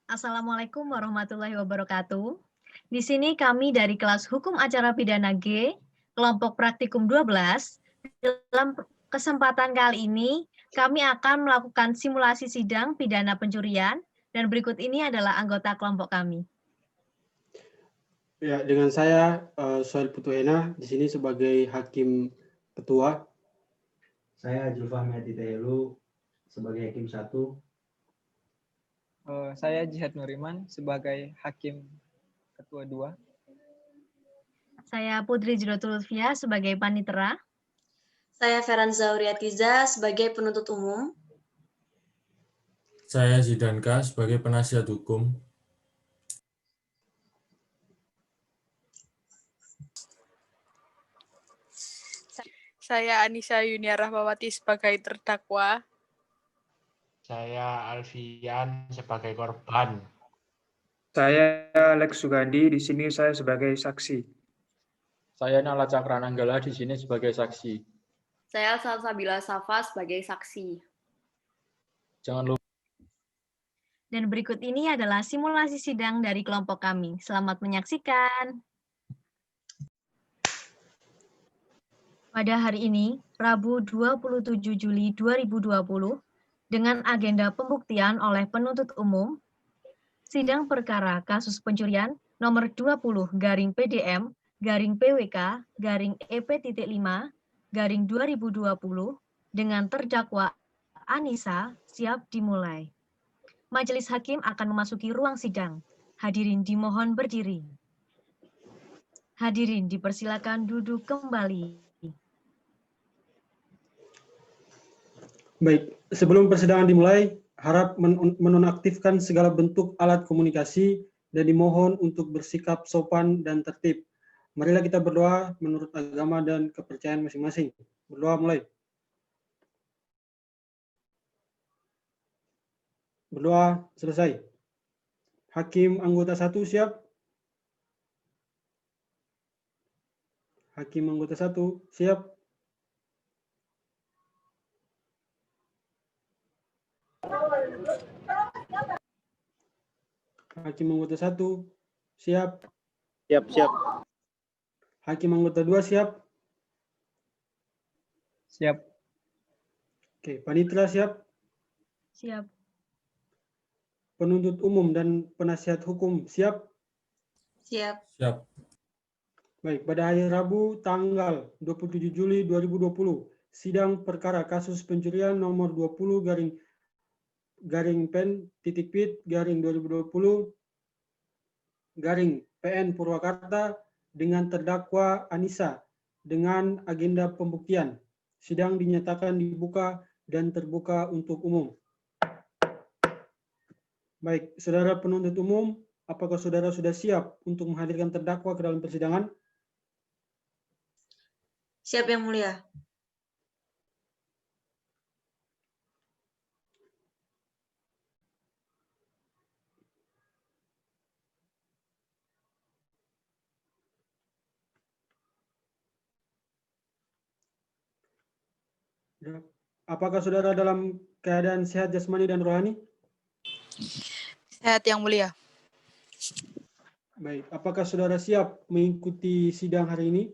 Assalamualaikum warahmatullahi wabarakatuh. Di sini kami dari kelas Hukum Acara Pidana G, kelompok praktikum 12. Dalam kesempatan kali ini, kami akan melakukan simulasi sidang pidana pencurian, dan berikut ini adalah anggota kelompok kami. Ya, dengan saya Soel Putuhena di sini sebagai hakim ketua. Saya Julfahmi Atitahelu sebagai hakim 1. Saya Jihad Nuriman sebagai hakim ketua 2. Saya Putri Jiratul Lutfia sebagai panitera. Saya Feranza Uriatiza sebagai penuntut umum. Saya Zidanka sebagai penasihat hukum. Saya Anissa Yunia Rahmawati sebagai terdakwa. Saya Alfian sebagai korban. Saya Alex Sugandi, di sini saya sebagai saksi. Saya Nala Cakrananggala di sini sebagai saksi. Saya Salsabila Safa sebagai saksi. Jangan lupa. Dan berikut ini adalah simulasi sidang dari kelompok kami. Selamat menyaksikan. Pada hari ini, Rabu 27 Juli 2020, dengan agenda pembuktian oleh penuntut umum, sidang perkara kasus pencurian nomor 20-PDM-EP.5-2020 dengan terdakwa Anissa siap dimulai. Majelis Hakim akan memasuki ruang sidang. Hadirin dimohon berdiri. Hadirin dipersilakan duduk kembali. Baik, sebelum persidangan dimulai, harap menonaktifkan segala bentuk alat komunikasi dan dimohon untuk bersikap sopan dan tertib. Marilah kita berdoa menurut agama dan kepercayaan masing-masing. Berdoa mulai. Berdoa selesai. Hakim anggota 1 siap. Hakim anggota 1 siap. Hakim anggota 1 siap. Siap. Hakim anggota 2 siap. Siap. Oke, panitera siap. Siap. Penuntut umum dan penasihat hukum siap. Siap. Siap. Baik, pada hari Rabu tanggal 27 Juli 2020, sidang perkara kasus pencurian nomor 20 pen-pit-2020 PN Purwakarta dengan terdakwa Anissa dengan agenda pembuktian. Sidang dinyatakan dibuka dan terbuka untuk umum. Baik, saudara penuntut umum, apakah saudara sudah siap untuk menghadirkan terdakwa ke dalam persidangan? Siap, Yang Mulia. Apakah saudara dalam keadaan sehat jasmani dan rohani? Sehat, Yang Mulia. Baik, apakah saudara siap mengikuti sidang hari ini?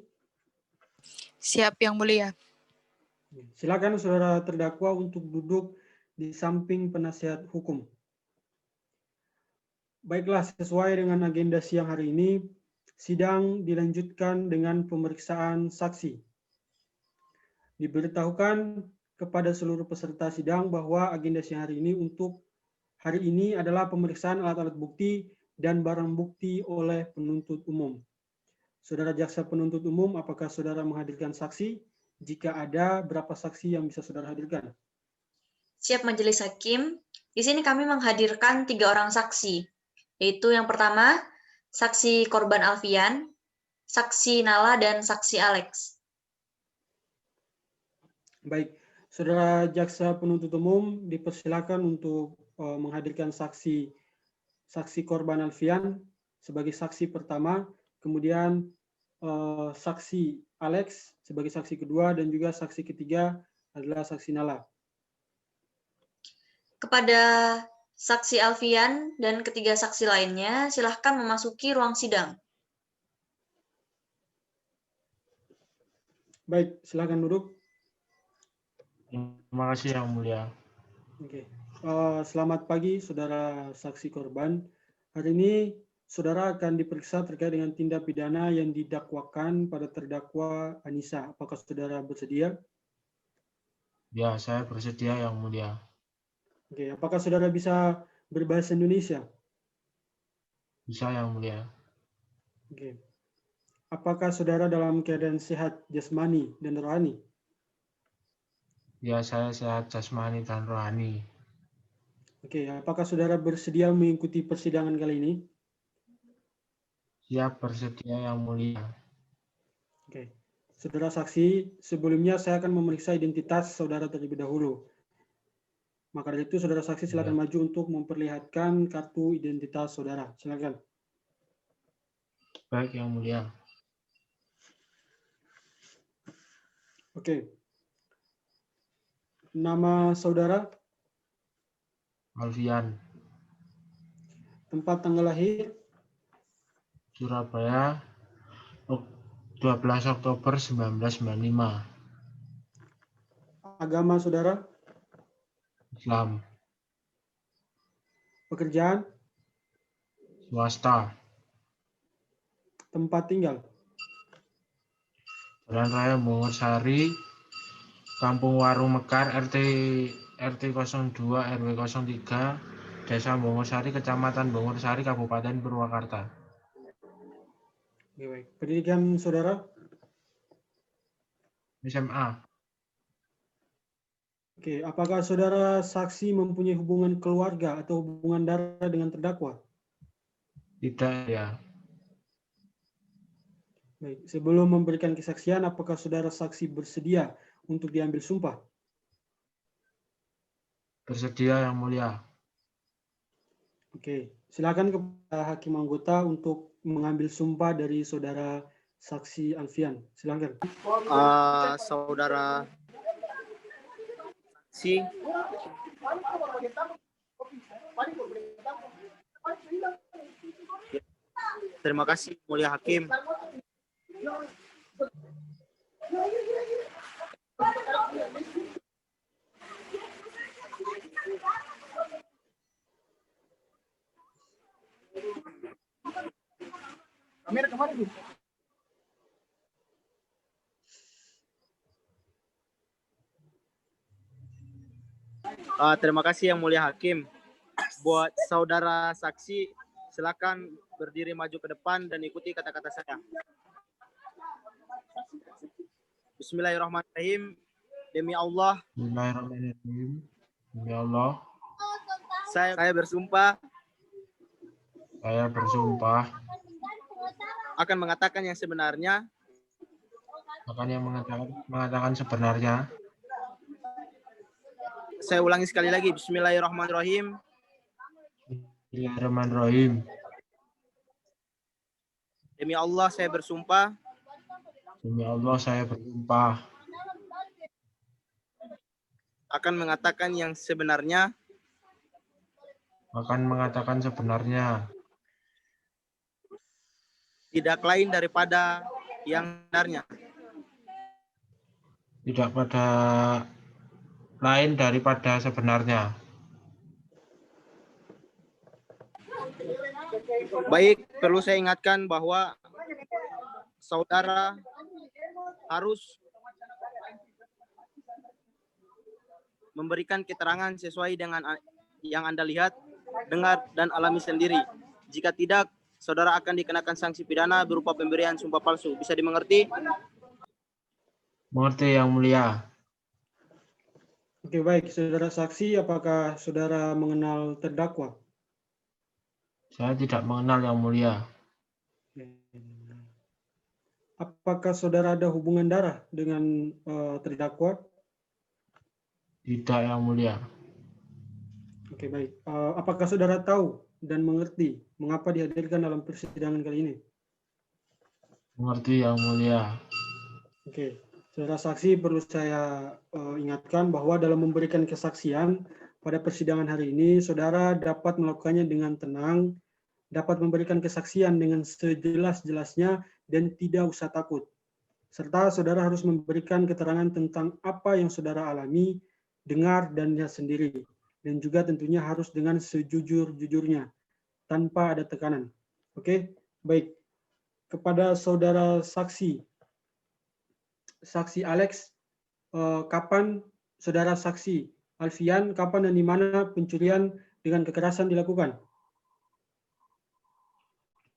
Siap, Yang Mulia. Silakan saudara terdakwa untuk duduk di samping penasihat hukum. Baiklah, sesuai dengan agenda siang hari ini, sidang dilanjutkan dengan pemeriksaan saksi. Diberitahukan kepada seluruh peserta sidang bahwa agenda siang hari ini adalah pemeriksaan alat-alat bukti dan barang bukti oleh penuntut umum. Saudara jaksa penuntut umum, apakah saudara menghadirkan saksi? Jika ada, berapa saksi yang bisa saudara hadirkan? Siap, Majelis Hakim. Di sini kami menghadirkan 3 orang saksi, yaitu yang pertama, saksi korban Alfian, saksi Nala, dan saksi Alex. Baik, saudara jaksa penuntut umum dipersilakan untuk menghadirkan saksi korban Alfian sebagai saksi pertama, kemudian saksi Alex sebagai saksi kedua, dan juga saksi ketiga adalah saksi Nala. Kepada Saksi Alfian dan ketiga saksi lainnya silahkan memasuki ruang sidang. Baik, silakan duduk. Terima kasih Yang Mulia. Oke. Selamat pagi, saudara saksi korban. Hari ini saudara akan diperiksa terkait dengan tindak pidana yang didakwakan pada terdakwa Anissa. Apakah saudara bersedia? Ya, saya bersedia Yang Mulia. Oke. Apakah saudara bisa berbahasa Indonesia? Bisa Yang Mulia. Oke. Apakah saudara dalam keadaan sehat jasmani dan rohani? Ya, saya sehat jasmani dan rohani. Oke. Apakah saudara bersedia mengikuti persidangan kali ini? Siap bersedia Yang Mulia. Oke. Saudara saksi, sebelumnya saya akan memeriksa identitas saudara terlebih dahulu. Maka dari itu saudara saksi silakan maju untuk memperlihatkan kartu identitas saudara. Silakan. Baik Yang Mulia. Oke. Nama saudara, Alfian, tempat tanggal lahir, Surabaya, 12 Oktober 1995. agama saudara, Islam, pekerjaan, swasta, tempat tinggal, Jalan Raya Bungursari, Kampung Warung Mekar, RT 02 RW 03, Desa Bungursari, Kecamatan Bungursari, Kabupaten Purwakarta. Oke, baik. Pendidikan saudara, SMA. oke. Apakah saudara saksi mempunyai hubungan keluarga atau hubungan darah dengan terdakwa? Tidak ya. Baik. Sebelum memberikan kesaksian, apakah saudara saksi bersedia untuk diambil sumpah? Bersedia Yang Mulia. Oke. Silakan kepada hakim anggota untuk mengambil sumpah dari saudara saksi Alfian. Silakan. Saudara saksi, terima kasih mulia hakim. Terima kasih Yang Mulia Hakim. Buat saudara saksi, silakan berdiri maju ke depan dan ikuti kata-kata saya. Bismillahirrahmanirrahim. Demi Allah. Bismillahirrahmanirrahim. Demi Allah. Saya bersumpah. Saya bersumpah. Akan mengatakan yang sebenarnya. Akan yang mengatakan sebenarnya. Saya ulangi sekali lagi. Bismillahirrahmanirrahim. Bismillahirrahmanirrahim. Demi Allah saya bersumpah. Demi Allah saya bersumpah. Akan mengatakan yang sebenarnya. Akan mengatakan sebenarnya. Tidak lain daripada yang sebenarnya. Tidak pada lain daripada sebenarnya. Baik, perlu saya ingatkan bahwa saudara harus memberikan keterangan sesuai dengan yang Anda lihat, dengar, dan alami sendiri. Jika tidak, saudara akan dikenakan sanksi pidana berupa pemberian sumpah palsu. Bisa dimengerti? Mengerti Yang Mulia. Oke, baik. Saudara saksi, apakah saudara mengenal terdakwa? Saya tidak mengenal Yang Mulia. Apakah saudara ada hubungan darah dengan terdakwa? Tidak Yang Mulia. Oke, baik. Apakah saudara tahu dan mengerti mengapa dihadirkan dalam persidangan kali ini? Mengerti Yang Mulia. Oke. Saudara saksi, perlu saya ingatkan bahwa dalam memberikan kesaksian, pada persidangan hari ini, saudara dapat melakukannya dengan tenang, dapat memberikan kesaksian dengan sejelas-jelasnya, dan tidak usah takut. Serta saudara harus memberikan keterangan tentang apa yang saudara alami, dengar, dan lihat sendiri. Dan juga tentunya harus dengan sejujur-jujurnya, tanpa ada tekanan. Oke, baik. Kepada saudara saksi Alex, kapan saudara saksi Alfian, kapan dan di mana pencurian dengan kekerasan dilakukan?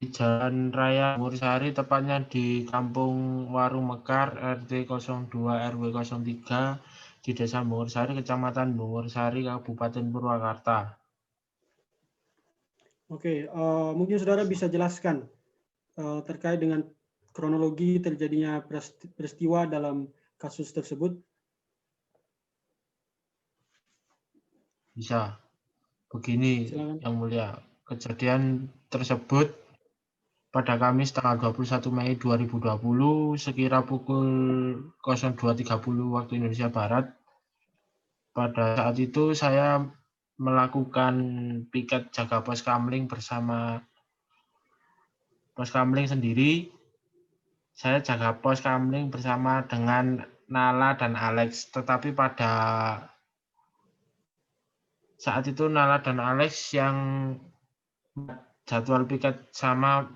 Di Jalan Raya Bungursari, tepatnya di Kampung Warung Mekar, RT 02 RW 03, di Desa Bungursari, Kecamatan Bungursari, Kabupaten Purwakarta. Oke, mungkin saudara bisa jelaskan terkait dengan kronologi terjadinya peristiwa dalam kasus tersebut? Bisa. Begini, Silakan. Yang Mulia. Kejadian tersebut pada Kamis tanggal 21 Mei 2020 sekira pukul 02.30 waktu Indonesia Barat. Pada saat itu saya melakukan piket jaga pos kamling bersama pos kamling sendiri. Saya jaga pos kamling bersama dengan Nala dan Alex, tetapi pada saat itu Nala dan Alex yang jadwal piket sama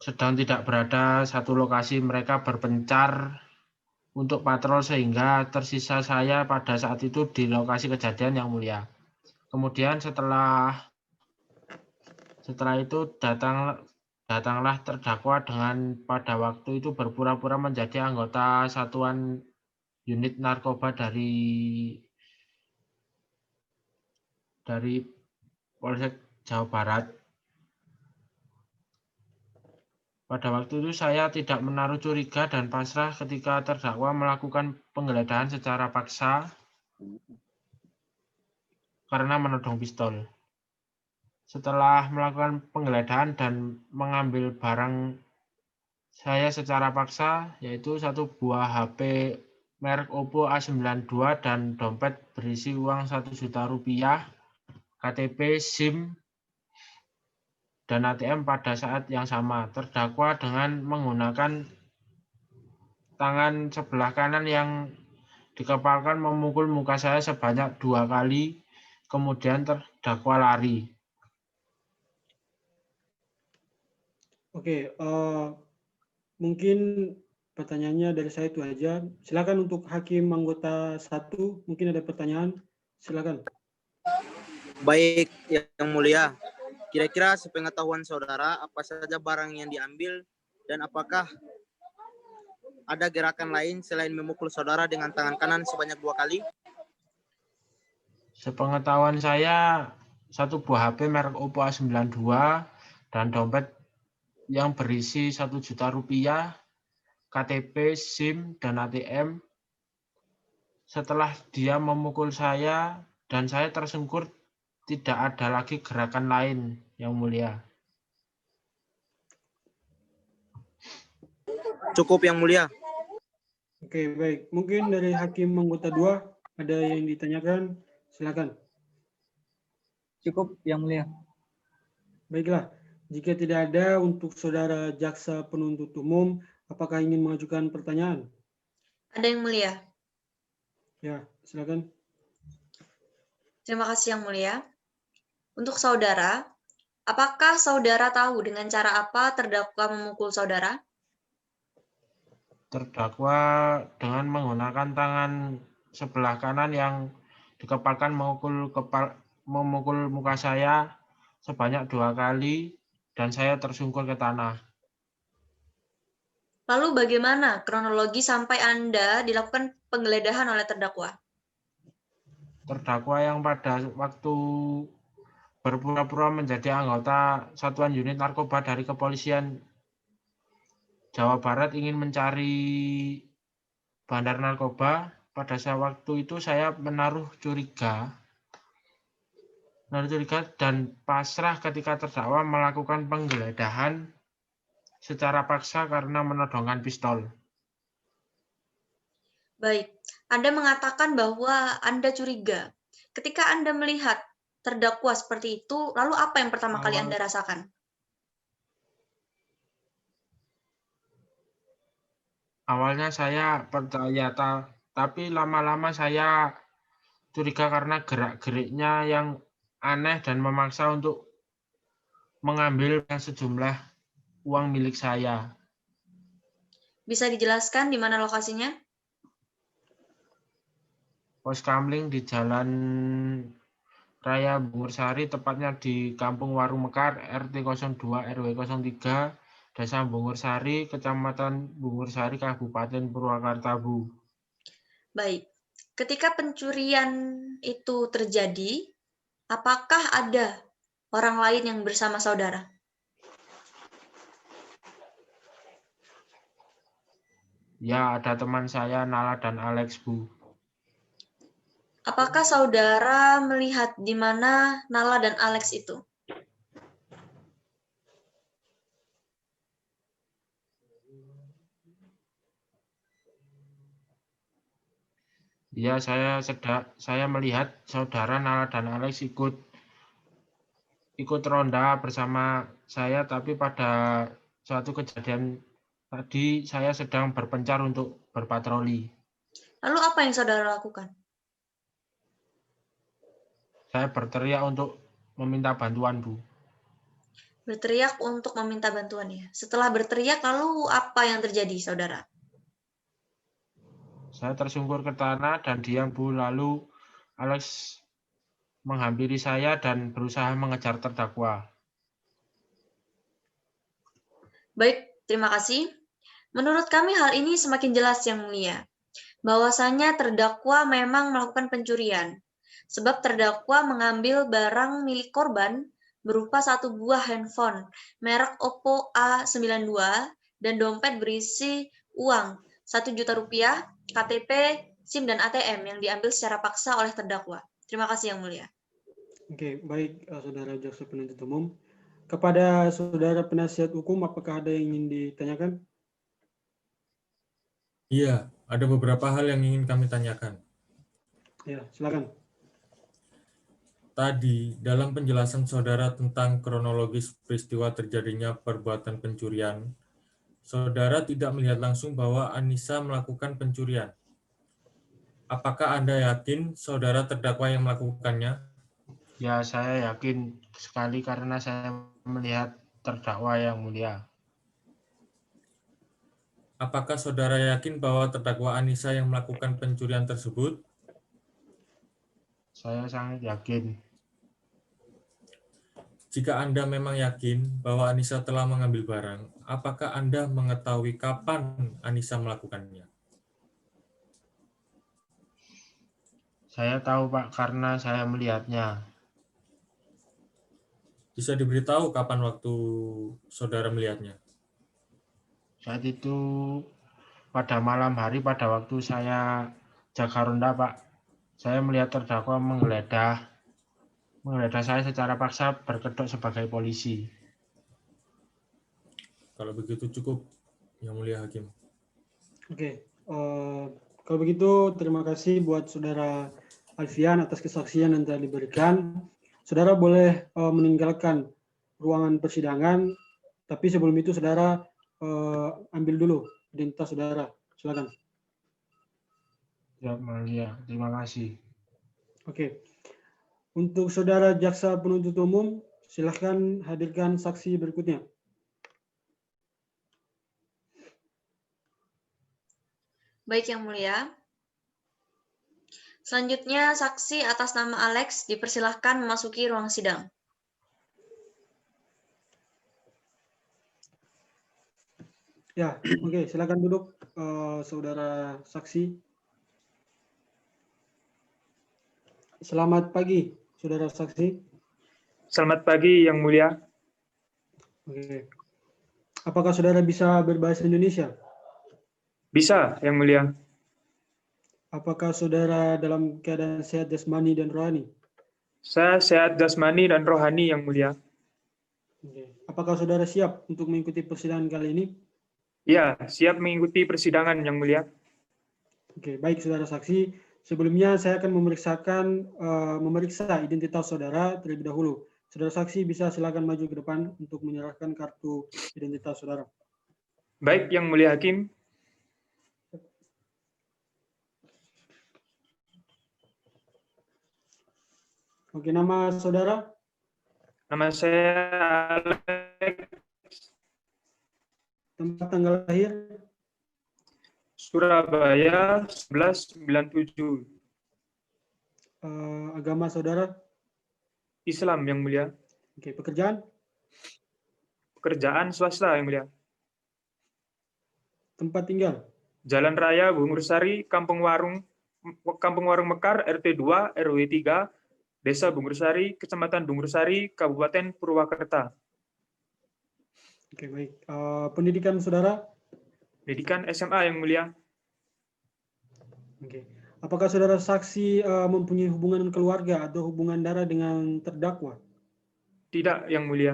sedang tidak berada satu lokasi. Mereka berpencar untuk patrol sehingga tersisa saya pada saat itu di lokasi kejadian, Yang Mulia. Kemudian setelah itu datanglah terdakwa dengan pada waktu itu berpura-pura menjadi anggota satuan unit narkoba dari Polsek Jawa Barat. Pada waktu itu saya tidak menaruh curiga dan pasrah ketika terdakwa melakukan penggeledahan secara paksa karena menodong pistol. Setelah melakukan penggeledahan dan mengambil barang saya secara paksa, yaitu satu buah HP merek Oppo A92 dan dompet berisi uang 1 juta rupiah, KTP, SIM, dan ATM pada saat yang sama. Terdakwa dengan menggunakan tangan sebelah kanan yang dikepalkan memukul muka saya sebanyak 2 kali, kemudian terdakwa lari. Oke, mungkin pertanyaannya dari saya itu aja. Silakan untuk Hakim anggota 1, mungkin ada pertanyaan. Silakan. Baik, Yang Mulia. Kira-kira sepengetahuan saudara, apa saja barang yang diambil dan apakah ada gerakan lain selain memukul saudara dengan tangan kanan sebanyak 2 kali? Sepengetahuan saya, satu buah HP merek Oppo A92 dan dompet yang berisi 1 juta rupiah, KTP, SIM, dan ATM. Setelah dia memukul saya dan saya tersungkur, tidak ada lagi gerakan lain, Yang Mulia. Cukup, Yang Mulia. Oke, baik. Mungkin dari Hakim anggota 2 ada yang ditanyakan. Silakan. Cukup, Yang Mulia. Baiklah. Jika tidak ada, untuk saudara jaksa penuntut umum, apakah ingin mengajukan pertanyaan? Ada, Yang Mulia. Ya, silakan. Terima kasih, Yang Mulia. Untuk saudara, apakah saudara tahu dengan cara apa terdakwa memukul saudara? Terdakwa dengan menggunakan tangan sebelah kanan yang dikepalkan memukul muka saya sebanyak 2 kali dan saya tersungkur ke tanah. Lalu bagaimana kronologi sampai Anda dilakukan penggeledahan oleh terdakwa? Terdakwa yang pada waktu berpura-pura menjadi anggota satuan unit narkoba dari kepolisian Jawa Barat ingin mencari bandar narkoba. Pada saat waktu itu saya menaruh curiga dan pasrah ketika terdakwa melakukan penggeledahan secara paksa karena menodongkan pistol. Baik, Anda mengatakan bahwa Anda curiga. Ketika Anda melihat terdakwa seperti itu, lalu apa yang pertama kali Anda rasakan? Awalnya saya percaya, tapi lama-lama saya curiga karena gerak-geriknya yang aneh dan memaksa untuk mengambil sejumlah uang milik saya. Bisa dijelaskan di mana lokasinya? Pos Kamling di Jalan Raya Bungursari, tepatnya di Kampung Warung Mekar, RT 02 RW 03, Desa Bungursari, Kecamatan Bungursari, Kabupaten Purwakarta, Bu. Baik, ketika pencurian itu terjadi, apakah ada orang lain yang bersama saudara? Ya, ada teman saya, Nala dan Alex, Bu. Apakah saudara melihat di mana Nala dan Alex itu? Ya, saya melihat saudara Nala dan Alex ikut ronda bersama saya, tapi pada suatu kejadian tadi saya sedang berpencar untuk berpatroli. Lalu apa yang saudara lakukan? Saya berteriak untuk meminta bantuan, Bu. Berteriak untuk meminta bantuan ya. Setelah berteriak, lalu apa yang terjadi, saudara? Saya tersungkur ke tanah dan diam, Bu. Lalu Alex menghampiri saya dan berusaha mengejar terdakwa. Baik, terima kasih. Menurut kami hal ini semakin jelas, Yang Mulia. Bahwasanya terdakwa memang melakukan pencurian. Sebab terdakwa mengambil barang milik korban berupa satu buah handphone merek Oppo A92 dan dompet berisi uang 1 juta rupiah, KTP, SIM, dan ATM yang diambil secara paksa oleh terdakwa. Terima kasih, Yang Mulia. Oke, baik, Saudara Jaksa Penuntut Umum. Kepada Saudara Penasihat Hukum, apakah ada yang ingin ditanyakan? Iya, ada beberapa hal yang ingin kami tanyakan. Ya, silakan. Tadi, dalam penjelasan saudara tentang kronologis peristiwa terjadinya perbuatan pencurian, saudara tidak melihat langsung bahwa Anissa melakukan pencurian. Apakah Anda yakin saudara terdakwa yang melakukannya? Ya, saya yakin sekali karena saya melihat terdakwa, Yang Mulia. Apakah saudara yakin bahwa terdakwa Anissa yang melakukan pencurian tersebut? Saya sangat yakin. Jika Anda memang yakin bahwa Anissa telah mengambil barang, apakah Anda mengetahui kapan Anissa melakukannya? Saya tahu, Pak, karena saya melihatnya. Bisa diberitahu kapan waktu saudara melihatnya? Saat itu pada malam hari, pada waktu saya jaga ronda, Pak, saya melihat terdakwa menggeledah saya secara paksa berkedok sebagai polisi. Kalau begitu cukup, Yang Mulia Hakim. Oke, kalau begitu terima kasih buat Saudara Alfian atas kesaksian yang telah diberikan. Saudara boleh meninggalkan ruangan persidangan, tapi sebelum itu saudara ambil dulu identitas saudara. Silakan. Ya, Mulia, terima kasih. Oke. Untuk saudara jaksa penuntut umum, silakan hadirkan saksi berikutnya. Baik, Yang Mulia. Selanjutnya, saksi atas nama Alex dipersilahkan memasuki ruang sidang. Ya, oke, silakan duduk, saudara saksi. Selamat pagi, saudara saksi. Selamat pagi, Yang Mulia. Oke. Apakah saudara bisa berbahasa Indonesia? Bisa, Yang Mulia. Apakah saudara dalam keadaan sehat jasmani dan rohani? Saya sehat jasmani dan rohani, Yang Mulia. Oke. Apakah saudara siap untuk mengikuti persidangan kali ini? Ya, siap mengikuti persidangan, Yang Mulia. Oke, baik saudara saksi. Sebelumnya saya akan memeriksa identitas saudara terlebih dahulu. Saudara saksi bisa silakan maju ke depan untuk menyerahkan kartu identitas saudara. Baik, Yang Mulia Hakim. Oke, nama saudara? Nama saya Alex. Tempat tanggal lahir? Surabaya 1197. Agama saudara? Islam, Yang Mulia. Oke, pekerjaan? Pekerjaan swasta, Yang Mulia. Tempat tinggal? Jalan Raya Bungursari, Kampung Warung Mekar, RT 2, RW 3, Desa Bungursari, Kecamatan Bungursari, Kabupaten Purwakarta. Oke, baik. Pendidikan saudara? Pendidikan SMA, Yang Mulia. Oke. Apakah saudara saksi mempunyai hubungan keluarga atau hubungan darah dengan terdakwa? Tidak, Yang Mulia.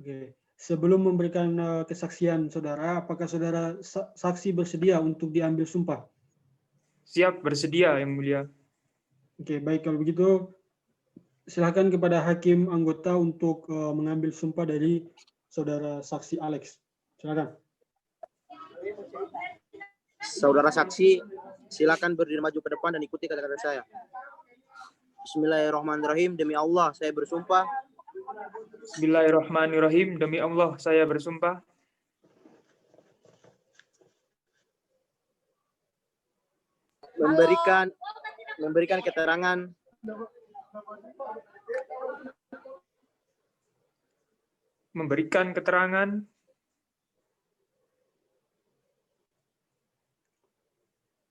Oke. Sebelum memberikan kesaksian saudara, apakah saudara saksi bersedia untuk diambil sumpah? Siap, bersedia, Yang Mulia. Oke, baik kalau begitu silakan kepada hakim anggota untuk mengambil sumpah dari saudara saksi Alex. Silakan. Saudara saksi, silakan berdiri maju ke depan dan ikuti kata-kata saya. Bismillahirrahmanirrahim. Demi Allah, saya bersumpah. Bismillahirrahmanirrahim. Demi Allah, saya bersumpah. Memberikan keterangan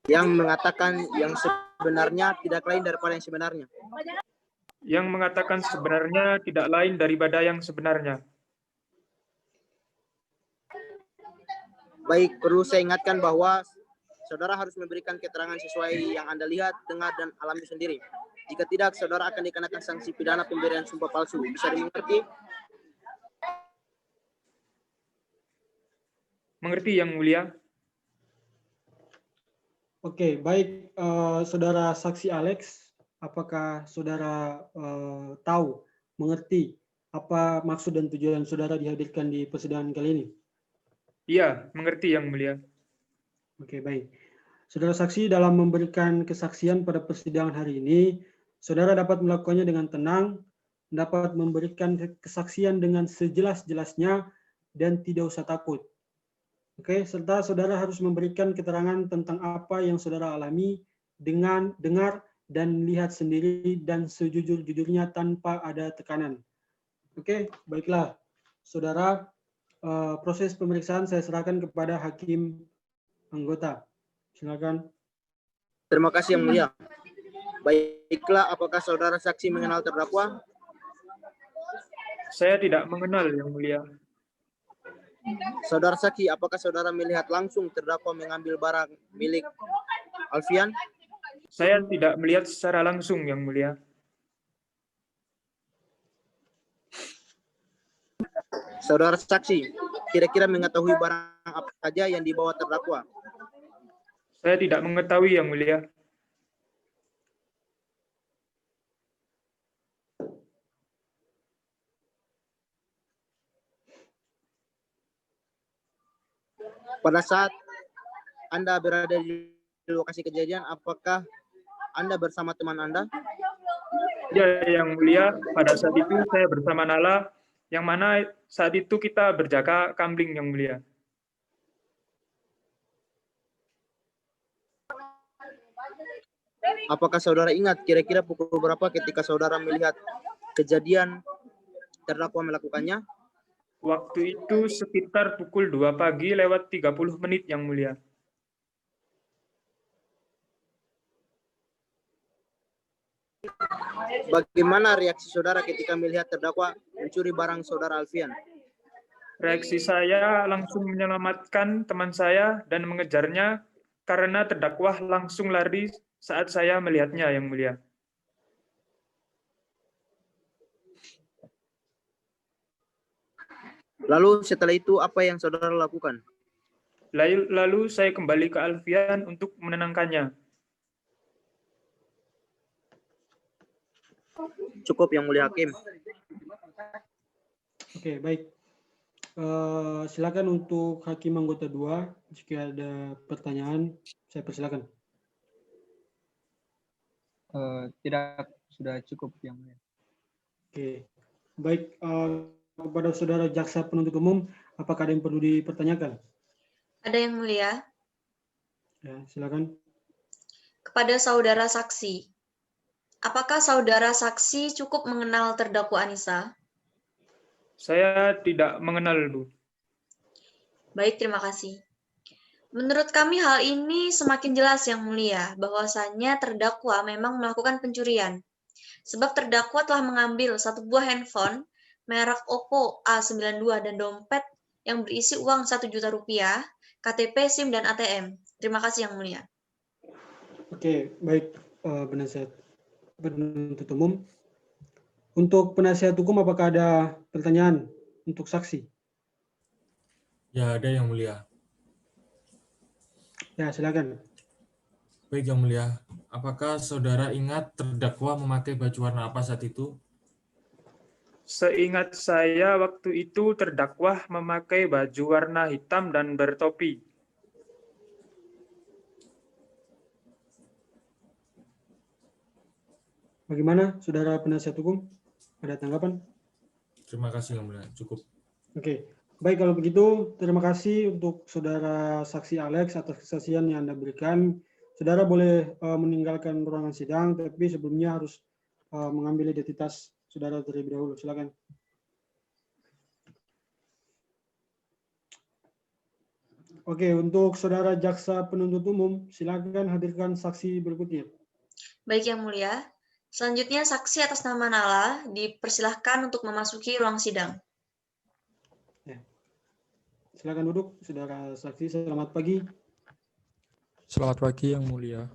yang mengatakan yang sebenarnya tidak lain daripada yang sebenarnya. Yang mengatakan sebenarnya tidak lain daripada yang sebenarnya. Baik, perlu saya ingatkan bahwa saudara harus memberikan keterangan sesuai yang Anda lihat, dengar, dan alami sendiri. Jika tidak, saudara akan dikenakan sanksi pidana pemberian sumpah palsu. Bisa dimengerti? Mengerti, Yang Mulia. Oke, baik saudara saksi Alex, apakah saudara tahu, mengerti apa maksud dan tujuan saudara dihadirkan di persidangan kali ini? Iya, mengerti, Yang Mulia. Oke, baik. Saudara saksi, dalam memberikan kesaksian pada persidangan hari ini, saudara dapat melakukannya dengan tenang, dapat memberikan kesaksian dengan sejelas-jelasnya, dan tidak usah takut. Oke, serta saudara harus memberikan keterangan tentang apa yang saudara alami dengan dengar dan lihat sendiri dan sejujur-jujurnya tanpa ada tekanan. Oke, baiklah. Saudara, proses pemeriksaan saya serahkan kepada hakim anggota. Silakan. Terima kasih, Yang Mulia. Baiklah, apakah saudara saksi mengenal terdakwa? Saya tidak mengenal, Yang Mulia. Saudara saksi, apakah saudara melihat langsung terdakwa mengambil barang milik Alfian? Saya tidak melihat secara langsung, Yang Mulia. Saudara saksi, kira-kira mengetahui barang apa saja yang dibawa terdakwa? Saya tidak mengetahui, Yang Mulia. Pada saat Anda berada di lokasi kejadian, apakah Anda bersama teman Anda? Ya, Yang Mulia, pada saat itu saya bersama Nala, yang mana saat itu kita berjaga kambing, Yang Mulia. Apakah saudara ingat kira-kira pukul berapa ketika saudara melihat kejadian terdakwa melakukannya? Waktu itu sekitar pukul 2 pagi lewat 30 menit, Yang Mulia. Bagaimana reaksi saudara ketika melihat terdakwa mencuri barang saudara Alfian? Reaksi saya langsung menyelamatkan teman saya dan mengejarnya karena terdakwa langsung lari saat saya melihatnya, Yang Mulia. Lalu setelah itu apa yang saudara lakukan? Lalu saya kembali ke Alfian untuk menenangkannya. Cukup Yang Mulia Hakim. Oke, baik. Silakan untuk Hakim anggota 2, jika ada pertanyaan, saya persilakan. Tidak, sudah cukup Yang Mulia. Oke, baik. Kepada Saudara Jaksa Penuntut Umum, apakah ada yang perlu dipertanyakan? Ada Yang Mulia. Ya, silakan. Kepada saudara saksi, apakah saudara saksi cukup mengenal terdakwa Anissa? Saya tidak mengenal, Bu. Baik, terima kasih. Menurut kami hal ini semakin jelas Yang Mulia, bahwasannya terdakwa memang melakukan pencurian. Sebab terdakwa telah mengambil satu buah handphone merek Oppo A92 dan dompet yang berisi uang 1 juta rupiah, KTP, SIM, dan ATM. Terima kasih Yang Mulia. Oke, baik. Penasihat penuntut umum. Untuk penasihat hukum, apakah ada pertanyaan untuk saksi? Ya, ada Yang Mulia. Ya, silakan. Baik Yang Mulia, apakah saudara ingat terdakwa memakai baju warna apa saat itu? Seingat saya waktu itu terdakwa memakai baju warna hitam dan bertopi. Bagaimana, Saudara penasihat hukum? Ada tanggapan? Terima kasih Yang Mulia, cukup. Oke, baik kalau begitu terima kasih untuk Saudara Saksi Alex atas kesaksian yang Anda berikan. Saudara boleh meninggalkan ruangan sidang, tapi sebelumnya harus mengambil identitas Saudara terlebih dahulu. Silakan. Oke, untuk Saudara Jaksa Penuntut Umum, silakan hadirkan saksi berikutnya. Baik Yang Mulia. Selanjutnya saksi atas nama Nala dipersilahkan untuk memasuki ruang sidang. Ya. Silakan duduk, Saudara saksi. Selamat pagi. Selamat pagi Yang Mulia.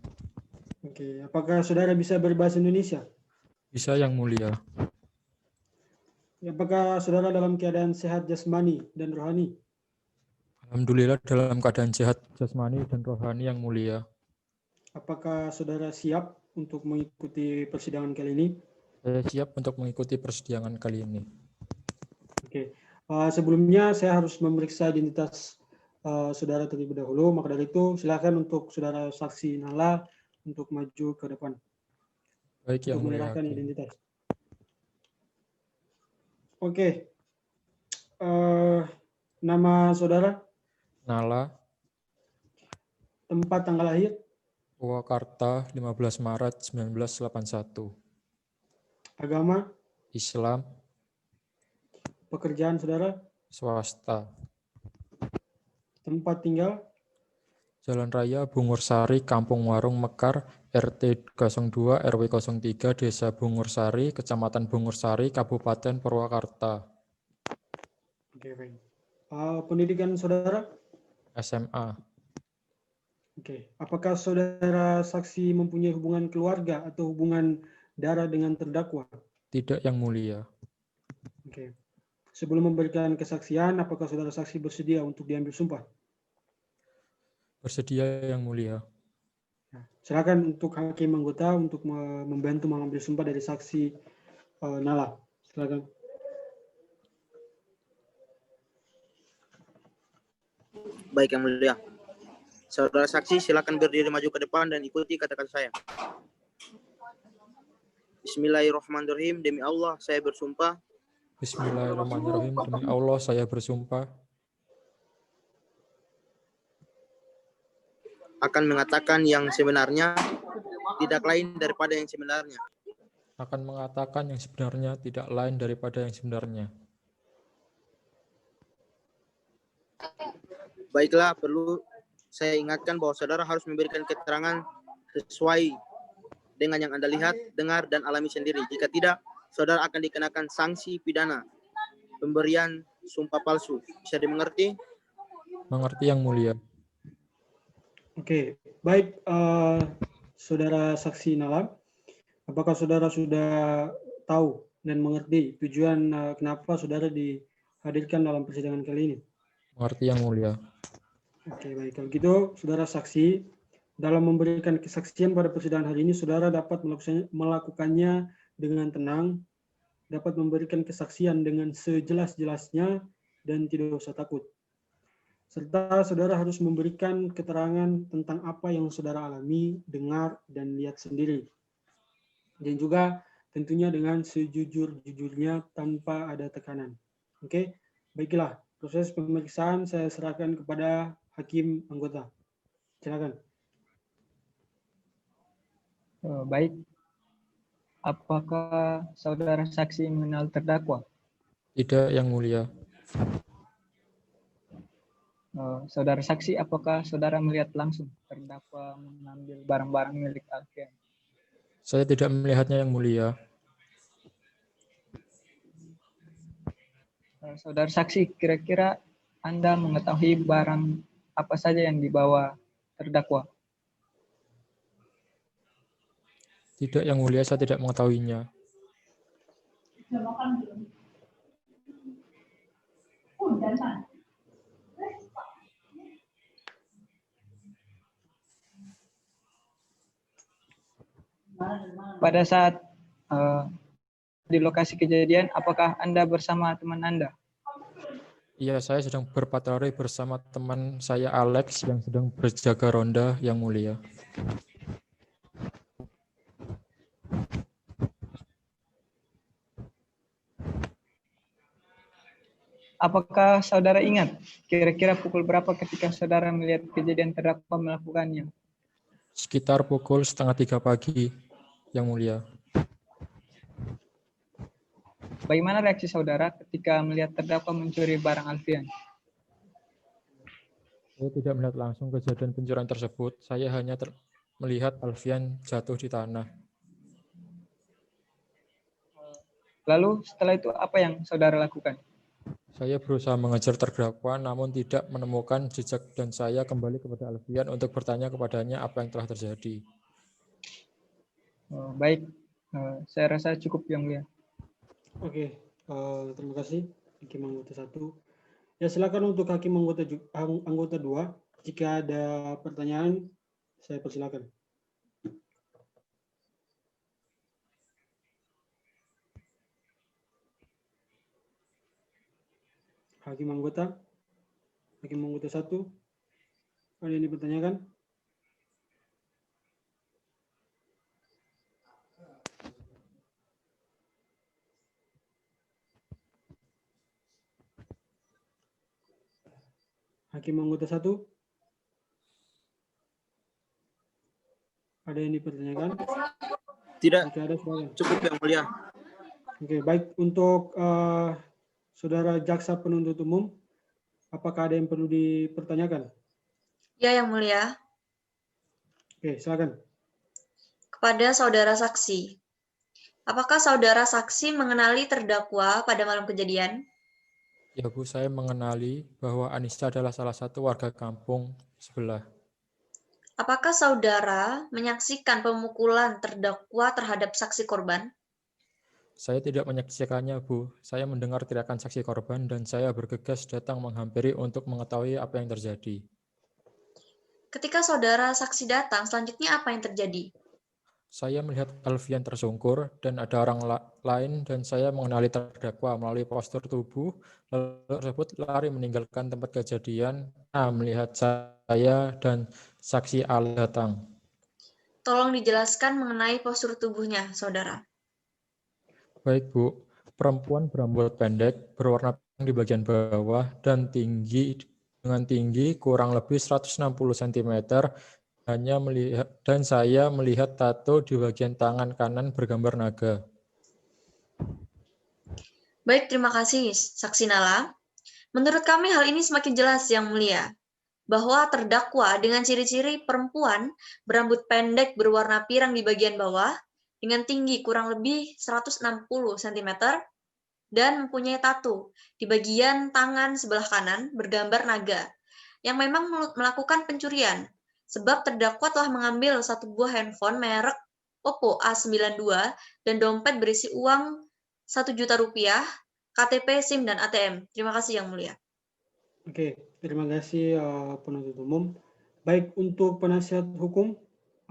Oke, apakah Saudara bisa berbahasa Indonesia? Bisa Yang Mulia. Apakah Saudara dalam keadaan sehat jasmani dan rohani? Alhamdulillah dalam keadaan sehat jasmani dan rohani Yang Mulia. Apakah Saudara siap untuk mengikuti persidangan kali ini? Saya siap untuk mengikuti persidangan kali ini. Oke, sebelumnya saya harus memeriksa identitas Saudara terlebih dahulu. Maka dari itu silakan untuk Saudara saksi Nala untuk maju ke depan. Baik Yang untuk Mulia. menyerahkan identitas. Oke, nama Saudara? Nala. Tempat tanggal lahir? Purwakarta 15 Maret 1981. Agama? Islam. Pekerjaan Saudara? Swasta. Tempat tinggal? Jalan Raya Bungursari, Kampung Warung Mekar, RT 02 RW 03, Desa Bungursari, Kecamatan Bungursari, Kabupaten Purwakarta. Oke, baik. Pendidikan Saudara? SMA. Oke, apakah Saudara saksi mempunyai hubungan keluarga atau hubungan darah dengan terdakwa? Tidak Yang Mulia. Oke. Sebelum memberikan kesaksian, apakah Saudara saksi bersedia untuk diambil sumpah? Bersedia Yang Mulia. Silakan untuk hakim anggota untuk membantu mengambil sumpah dari saksi Nala. Silakan. Baik Yang Mulia. Saudara saksi silakan berdiri maju ke depan dan ikuti kata-kata saya. Bismillahirrahmanirrahim. Demi Allah saya bersumpah. Bismillahirrahmanirrahim. Demi Allah saya bersumpah. Akan mengatakan yang sebenarnya, tidak lain daripada yang sebenarnya. Akan mengatakan yang sebenarnya, tidak lain daripada yang sebenarnya. Baiklah, perlu saya ingatkan bahwa saudara harus memberikan keterangan sesuai dengan yang Anda lihat, dengar, dan alami sendiri. Jika tidak, saudara akan dikenakan sanksi pidana pemberian sumpah palsu. Bisa dimengerti? Mengerti Yang Mulia. Oke, baik Saudara saksi Nala. Apakah Saudara sudah tahu dan mengerti tujuan kenapa Saudara dihadirkan dalam persidangan kali ini? Mengerti Yang Mulia. Oke, baik. Kalau gitu, saudara saksi, dalam memberikan kesaksian pada persidangan hari ini, saudara dapat melakukannya dengan tenang, dapat memberikan kesaksian dengan sejelas-jelasnya, dan tidak usah takut. Serta saudara harus memberikan keterangan tentang apa yang saudara alami, dengar, dan lihat sendiri. Dan juga tentunya dengan sejujur-jujurnya tanpa ada tekanan. Oke, baiklah. Proses pemeriksaan saya serahkan kepada hakim anggota. Silakan. Baik. Apakah saudara saksi mengenal terdakwa? Tidak, Yang Mulia. Saudara saksi, apakah saudara melihat langsung terdakwa mengambil barang-barang milik Alfian? Saya tidak melihatnya, Yang Mulia. Saudara saksi, kira-kira Anda mengetahui barang apa saja yang dibawa terdakwa? Tidak, Yang Mulia, saya tidak mengetahuinya. Pada saat di lokasi kejadian, apakah Anda bersama teman Anda? Iya, saya sedang berpatroli bersama teman saya Alex yang sedang berjaga ronda, Yang Mulia. Apakah saudara ingat kira-kira pukul berapa ketika saudara melihat kejadian terdakwa melakukannya? Sekitar pukul 2:30 pagi, Yang Mulia. Bagaimana reaksi saudara ketika melihat terdakwa mencuri barang Alfian? Saya tidak melihat langsung kejadian pencurian tersebut. Saya hanya melihat Alfian jatuh di tanah. Lalu setelah itu apa yang saudara lakukan? Saya berusaha mengejar terdakwa namun tidak menemukan jejak dan saya kembali kepada Alfian untuk bertanya kepadanya apa yang telah terjadi. Baik, saya rasa cukup Yang Mulia. Oke, terima kasih Hakim anggota 1. Ya, silakan untuk Hakim anggota 2. Jika ada pertanyaan, saya persilakan. Hakim anggota 1. Ada yang dipertanyakan? Hakim anggota 1. Ada yang dipertanyakan? Tidak. Jika ada, silakan. Cukup Yang Mulia. Oke, baik. Untuk saudara jaksa penuntut umum, apakah ada yang perlu dipertanyakan? Ya, Yang Mulia. Oke, silakan. Kepada saudara saksi, apakah saudara saksi mengenali terdakwa pada malam kejadian? Ya Bu, saya mengenali bahwa Anissa adalah salah satu warga kampung sebelah. Apakah saudara menyaksikan pemukulan terdakwa terhadap saksi korban? Saya tidak menyaksikannya, Bu. Saya mendengar teriakan saksi korban dan saya bergegas datang menghampiri untuk mengetahui apa yang terjadi. Ketika saudara saksi datang, selanjutnya apa yang terjadi? Saya melihat Alfian tersungkur dan ada orang lain dan saya mengenali terdakwa melalui postur tubuh. Lalu tersebut lari meninggalkan tempat kejadian melihat saya dan saksi Al datang. Tolong dijelaskan mengenai postur tubuhnya, saudara. Baik, Bu. Perempuan berambut pendek, berwarna pink di bagian bawah, dan dengan tinggi kurang lebih 160 cm. Dan saya melihat tato di bagian tangan kanan bergambar naga. Baik, terima kasih, Saksi Nala. Menurut kami hal ini semakin jelas, Yang Mulia, bahwa terdakwa dengan ciri-ciri perempuan berambut pendek berwarna pirang di bagian bawah, dengan tinggi kurang lebih 160 cm, dan mempunyai tato di bagian tangan sebelah kanan bergambar naga, yang memang melakukan pencurian, sebab terdakwa telah mengambil satu buah handphone merek Oppo A92 dan dompet berisi uang Rp1 juta, KTP, SIM, dan ATM. Terima kasih, Yang Mulia. Oke, Terima kasih penuntut umum. Baik, untuk penasihat hukum,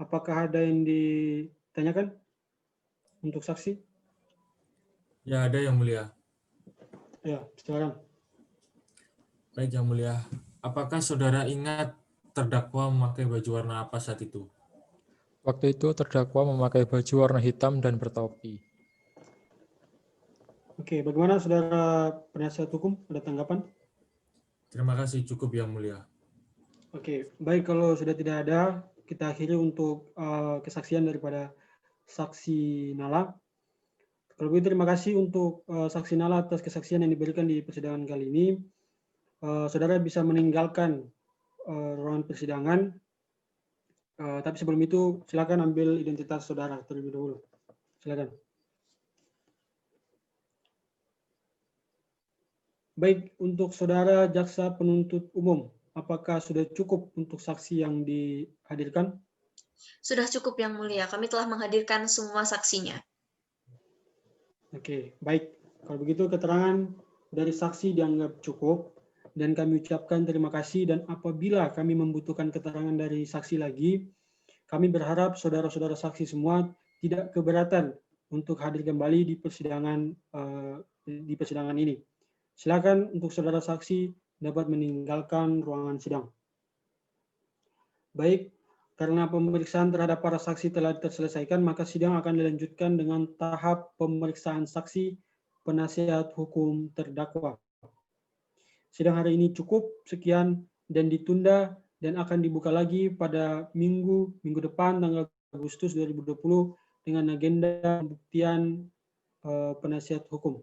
apakah ada yang ditanyakan untuk saksi? Ya, ada Yang Mulia. Ya, silakan. Baik Yang Mulia, apakah saudara ingat terdakwa memakai baju warna apa saat itu? Waktu itu terdakwa memakai baju warna hitam dan bertopi. Oke, bagaimana saudara penasihat hukum? Ada tanggapan? Terima kasih, cukup Yang Mulia. Oke, baik, kalau sudah tidak ada, kita akhiri untuk kesaksian daripada saksi Nala. Kalau begitu, terima kasih untuk saksi Nala atas kesaksian yang diberikan di persidangan kali ini. Saudara bisa meninggalkan ruangan persidangan, tapi sebelum itu silakan ambil identitas saudara terlebih dahulu. Silakan. Baik, untuk saudara jaksa penuntut umum, apakah sudah cukup untuk saksi yang dihadirkan? Sudah cukup Yang Mulia, kami telah menghadirkan semua saksinya. Oke, baik. Kalau begitu keterangan dari saksi dianggap cukup dan kami ucapkan terima kasih, dan apabila kami membutuhkan keterangan dari saksi lagi, kami berharap saudara-saudara saksi semua tidak keberatan untuk hadir kembali di persidangan ini. Silakan untuk saudara saksi dapat meninggalkan ruangan sidang. Baik, karena pemeriksaan terhadap para saksi telah terselesaikan, maka sidang akan dilanjutkan dengan tahap pemeriksaan saksi penasihat hukum terdakwa. Sidang hari ini cukup sekian dan ditunda dan akan dibuka lagi pada minggu depan tanggal Agustus 2020 dengan agenda pembuktian penasihat hukum.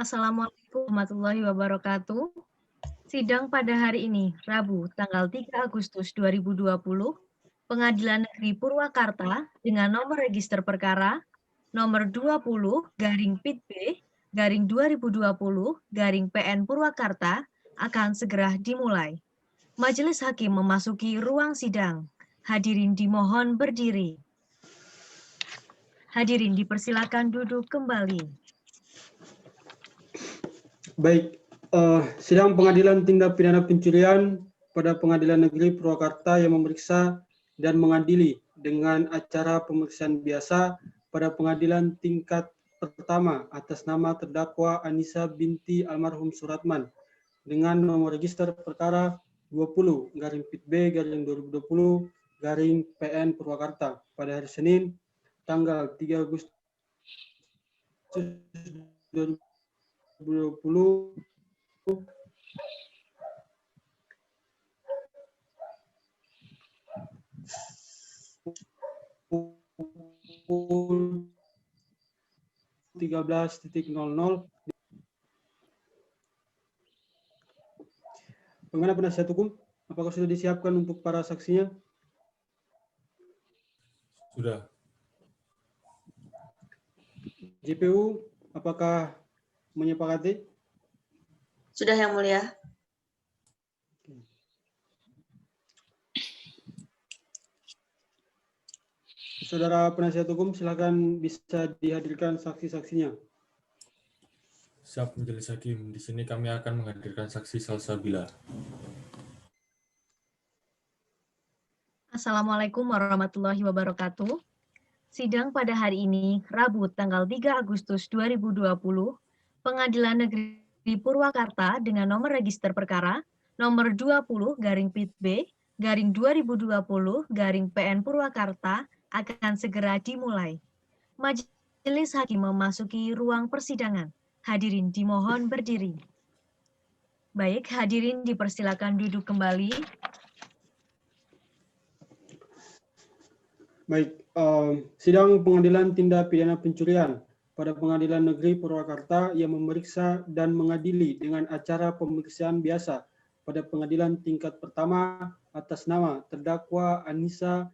Assalamualaikum warahmatullahi wabarakatuh. Sidang pada hari ini, Rabu, tanggal 3 Agustus 2020, Pengadilan Negeri Purwakarta dengan nomor register perkara nomor 20-PIT-B-2020-PN Purwakarta akan segera dimulai. Majelis Hakim memasuki ruang sidang. Hadirin dimohon berdiri. Hadirin dipersilakan duduk kembali. Baik, sidang pengadilan tindak pidana pencurian pada Pengadilan Negeri Purwakarta yang memeriksa dan mengadili dengan acara pemeriksaan biasa pada pengadilan tingkat pertama atas nama terdakwa Anissa binti almarhum Suratman dengan nomor register perkara 20-PIT-B-2020-PN Purwakarta pada hari Senin tanggal 3 Agustus 2020 pukul 13.00. Bagaimana penasihat hukum? Apakah sudah disiapkan untuk para saksinya? Sudah. JPU, apakah menyepakati? Sudah Yang Mulia. Saudara penasihat hukum, silakan bisa dihadirkan saksi-saksinya. Siap Majelis Hakim. Di sini kami akan menghadirkan saksi Salsabila. Assalamualaikum warahmatullahi wabarakatuh. Sidang pada hari ini, Rabu, tanggal 3 Agustus 2020, Pengadilan Negeri Purwakarta dengan nomor register perkara nomor 20-PIT-B-2020-PN Purwakarta akan segera dimulai. Majelis Hakim memasuki ruang persidangan. Hadirin dimohon berdiri. Baik, hadirin dipersilakan duduk kembali. Baik, sidang pengadilan tindak pidana pencurian pada Pengadilan Negeri Purwakarta yang memeriksa dan mengadili dengan acara pemeriksaan biasa pada pengadilan tingkat pertama atas nama terdakwa Anissa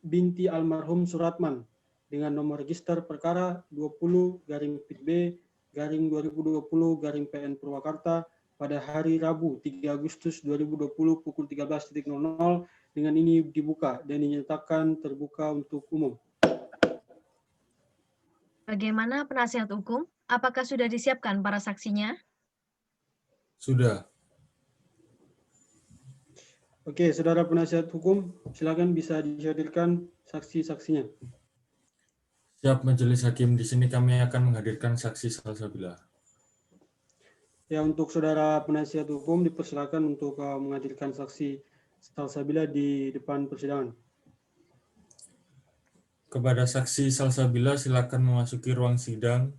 binti almarhum Suratman dengan nomor register perkara 20-PB-2020-PN Purwakarta pada hari Rabu 3 Agustus 2020 pukul 13.00 dengan ini dibuka dan dinyatakan terbuka untuk umum. Bagaimana penasihat hukum? Apakah sudah disiapkan para saksinya? Sudah. Oke, saudara penasihat hukum, silakan bisa dihadirkan saksi-saksinya. Siap Majelis Hakim, di sini kami akan menghadirkan saksi Salsabila. Ya, untuk saudara penasihat hukum dipersilakan untuk menghadirkan saksi Salsabila di depan persidangan. Kepada saksi Salsabila silakan memasuki ruang sidang.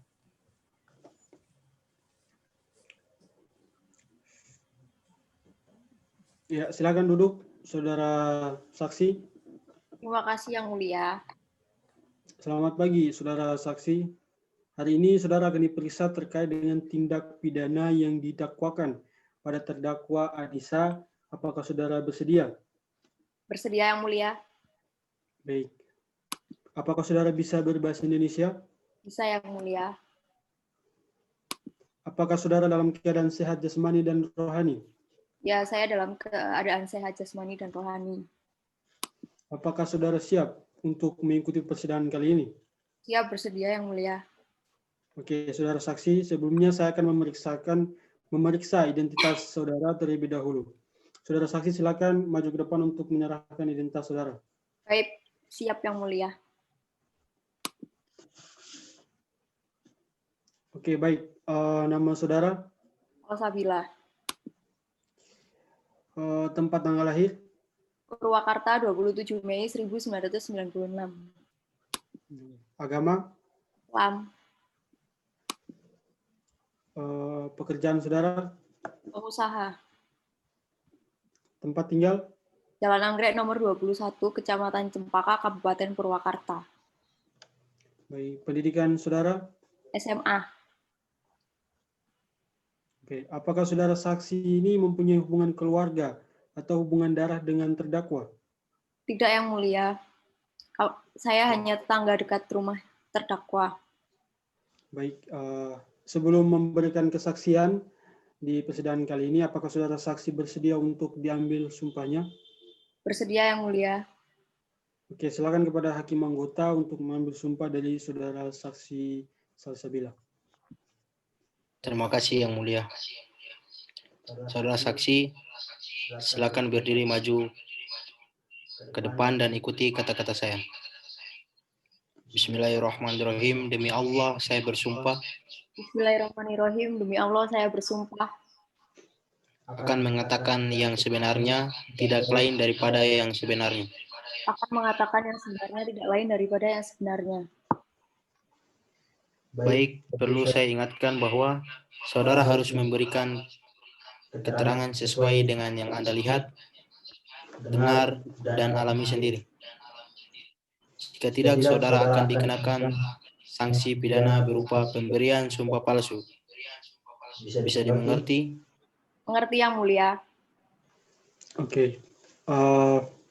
Ya, silakan duduk, saudara saksi. Terima kasih Yang Mulia. Selamat pagi, saudara saksi. Hari ini saudara akan diperiksa terkait dengan tindak pidana yang didakwakan pada terdakwa Anissa. Apakah saudara bersedia? Bersedia Yang Mulia? Baik. Apakah saudara bisa berbahasa Indonesia? Bisa Yang Mulia. Apakah saudara dalam keadaan sehat jasmani dan rohani? Ya, saya dalam keadaan sehat jasmani dan rohani. Apakah saudara siap untuk mengikuti persidangan kali ini? Siap, bersedia Yang Mulia. Oke, saudara saksi, sebelumnya saya akan memeriksa identitas saudara terlebih dahulu. Saudara saksi silakan maju ke depan untuk menyerahkan identitas saudara. Baik, siap Yang Mulia. Oke, baik. Nama saudara? Salsabila. Tempat tanggal lahir? Purwakarta 27 Mei 1996. Agama? Islam. Pekerjaan saudara? Pengusaha. Tempat tinggal? Jalan Anggrek nomor 21, Kecamatan Cempaka, Kabupaten Purwakarta. Baik. Pendidikan saudara? SMA. Oke. Apakah saudara saksi ini mempunyai hubungan keluarga atau hubungan darah dengan terdakwa? Tidak Yang Mulia. Saya hanya tetangga dekat rumah terdakwa. Baik. Sebelum memberikan kesaksian di persidangan kali ini, apakah saudara saksi bersedia untuk diambil sumpahnya? Bersedia Yang Mulia. Oke, silakan kepada hakim anggota untuk mengambil sumpah dari saudara saksi Salsabila. Terima kasih Yang Mulia. Saudara saksi, silakan berdiri maju ke depan dan ikuti kata-kata saya. Bismillahirrahmanirrahim. Demi Allah, saya bersumpah. Bismillahirrahmanirrahim. Demi Allah, saya bersumpah. Akan mengatakan yang sebenarnya, tidak lain daripada yang sebenarnya. Akan mengatakan yang sebenarnya, tidak lain daripada yang sebenarnya. Baik, perlu saya ingatkan bahwa saudara harus memberikan keterangan sesuai dengan yang Anda lihat, dengar, dan alami sendiri. Jika tidak, saudara akan dikenakan sanksi pidana berupa pemberian sumpah palsu. Bisa dimengerti? Mengerti Yang Mulia. Oke.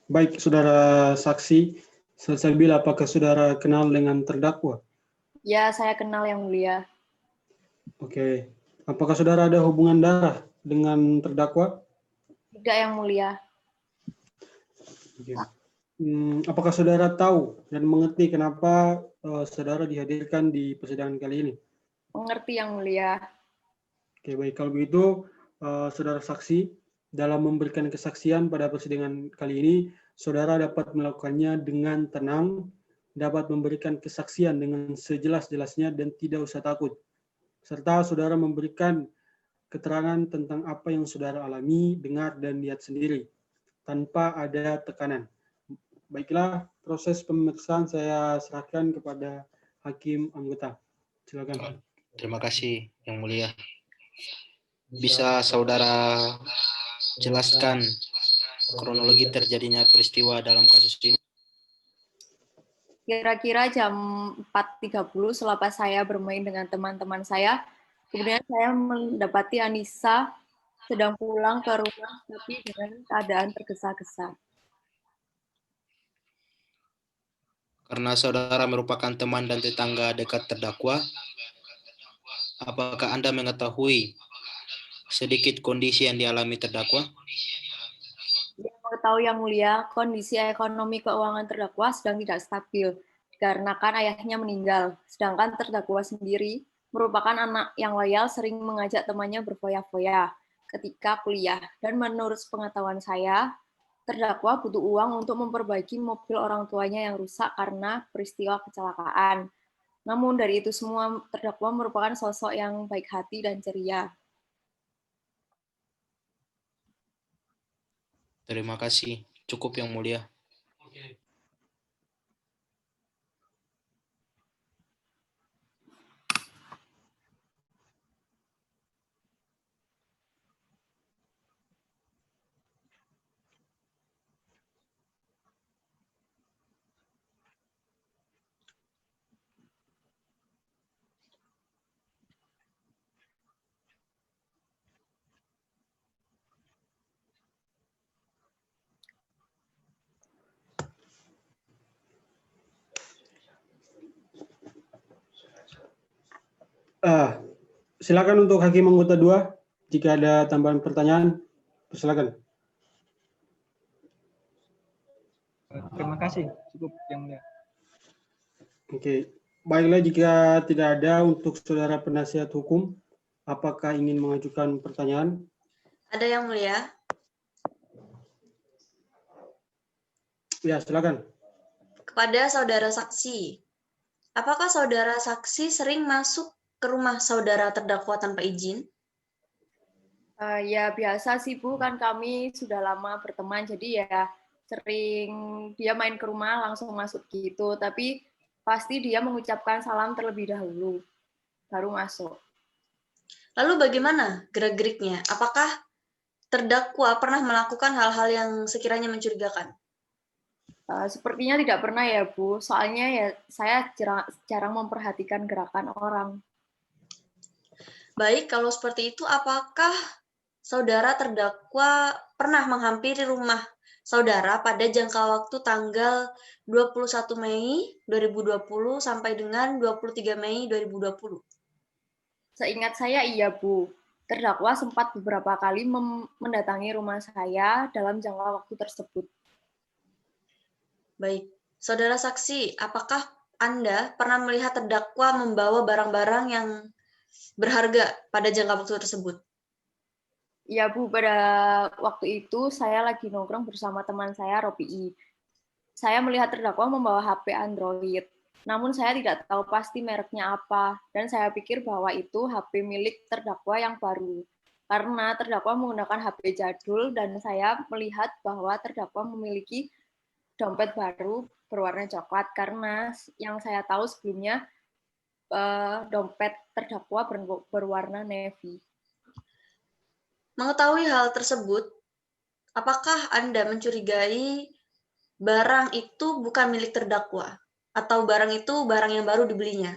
Baik, saudara saksi Salsabila, apakah saudara kenal dengan terdakwa? Ya, saya kenal Yang Mulia. Oke. Apakah saudara ada hubungan darah dengan terdakwa? Tidak Yang Mulia. Oke. Apakah saudara tahu dan mengerti kenapa saudara dihadirkan di persidangan kali ini? Mengerti Yang Mulia. Oke, baik. Kalau begitu, saudara saksi, dalam memberikan kesaksian pada persidangan kali ini, saudara dapat melakukannya dengan tenang, dapat memberikan kesaksian dengan sejelas-jelasnya dan tidak usah takut. Serta saudara memberikan keterangan tentang apa yang saudara alami, dengar, dan lihat sendiri, tanpa ada tekanan. Baiklah, proses pemeriksaan saya serahkan kepada hakim anggota. Silakan. Terima kasih, Yang Mulia. Bisa saudara jelaskan kronologi terjadinya peristiwa dalam kasus ini? Kira-kira jam 4.30 selepas saya bermain dengan teman-teman saya, kemudian saya mendapati Anissa sedang pulang ke rumah tapi dengan keadaan tergesa-gesa. Karena saudara merupakan teman dan tetangga dekat terdakwa, apakah Anda mengetahui sedikit kondisi yang dialami terdakwa? Yang mengetahui Yang Mulia, kondisi ekonomi keuangan terdakwa sedang tidak stabil dikarenakan ayahnya meninggal, sedangkan terdakwa sendiri merupakan anak yang loyal, sering mengajak temannya berfoya-foya ketika kuliah. Dan menurut pengetahuan saya, terdakwa butuh uang untuk memperbaiki mobil orang tuanya yang rusak karena peristiwa kecelakaan. Namun dari itu semua, terdakwa merupakan sosok yang baik hati dan ceria. Terima kasih. Cukup, Yang Mulia. Silakan untuk Hakim anggota 2, jika ada tambahan pertanyaan, silakan. Terima kasih, cukup Yang Mulia. Oke, baiklah jika tidak ada untuk saudara penasihat hukum, apakah ingin mengajukan pertanyaan? Ada Yang Mulia. Ya, silakan. Kepada saudara saksi, apakah saudara saksi sering masuk ke rumah saudara terdakwa tanpa izin? Ya biasa sih Bu, kan kami sudah lama berteman, jadi ya sering dia main ke rumah langsung masuk gitu, tapi pasti dia mengucapkan salam terlebih dahulu, baru masuk. Lalu bagaimana gerak-geriknya? Apakah terdakwa pernah melakukan hal-hal yang sekiranya mencurigakan? Sepertinya tidak pernah ya Bu, soalnya ya saya jarang memperhatikan gerakan orang. Baik, kalau seperti itu apakah saudara terdakwa pernah menghampiri rumah saudara pada jangka waktu tanggal 21 Mei 2020 sampai dengan 23 Mei 2020? Seingat saya iya Bu, terdakwa sempat beberapa kali mendatangi rumah saya dalam jangka waktu tersebut. Baik, saudara saksi, apakah Anda pernah melihat terdakwa membawa barang-barang yang berharga pada jangka waktu tersebut? Iya Bu, pada waktu itu saya lagi nongkrong bersama teman saya, Ropi. Saya melihat terdakwa membawa HP Android, namun saya tidak tahu pasti mereknya apa, dan saya pikir bahwa itu HP milik terdakwa yang baru. Karena terdakwa menggunakan HP jadul, dan saya melihat bahwa terdakwa memiliki dompet baru berwarna coklat, karena yang saya tahu sebelumnya dompet terdakwa berwarna navy. Mengetahui hal tersebut, apakah Anda mencurigai barang itu bukan milik terdakwa, atau barang itu barang yang baru dibelinya?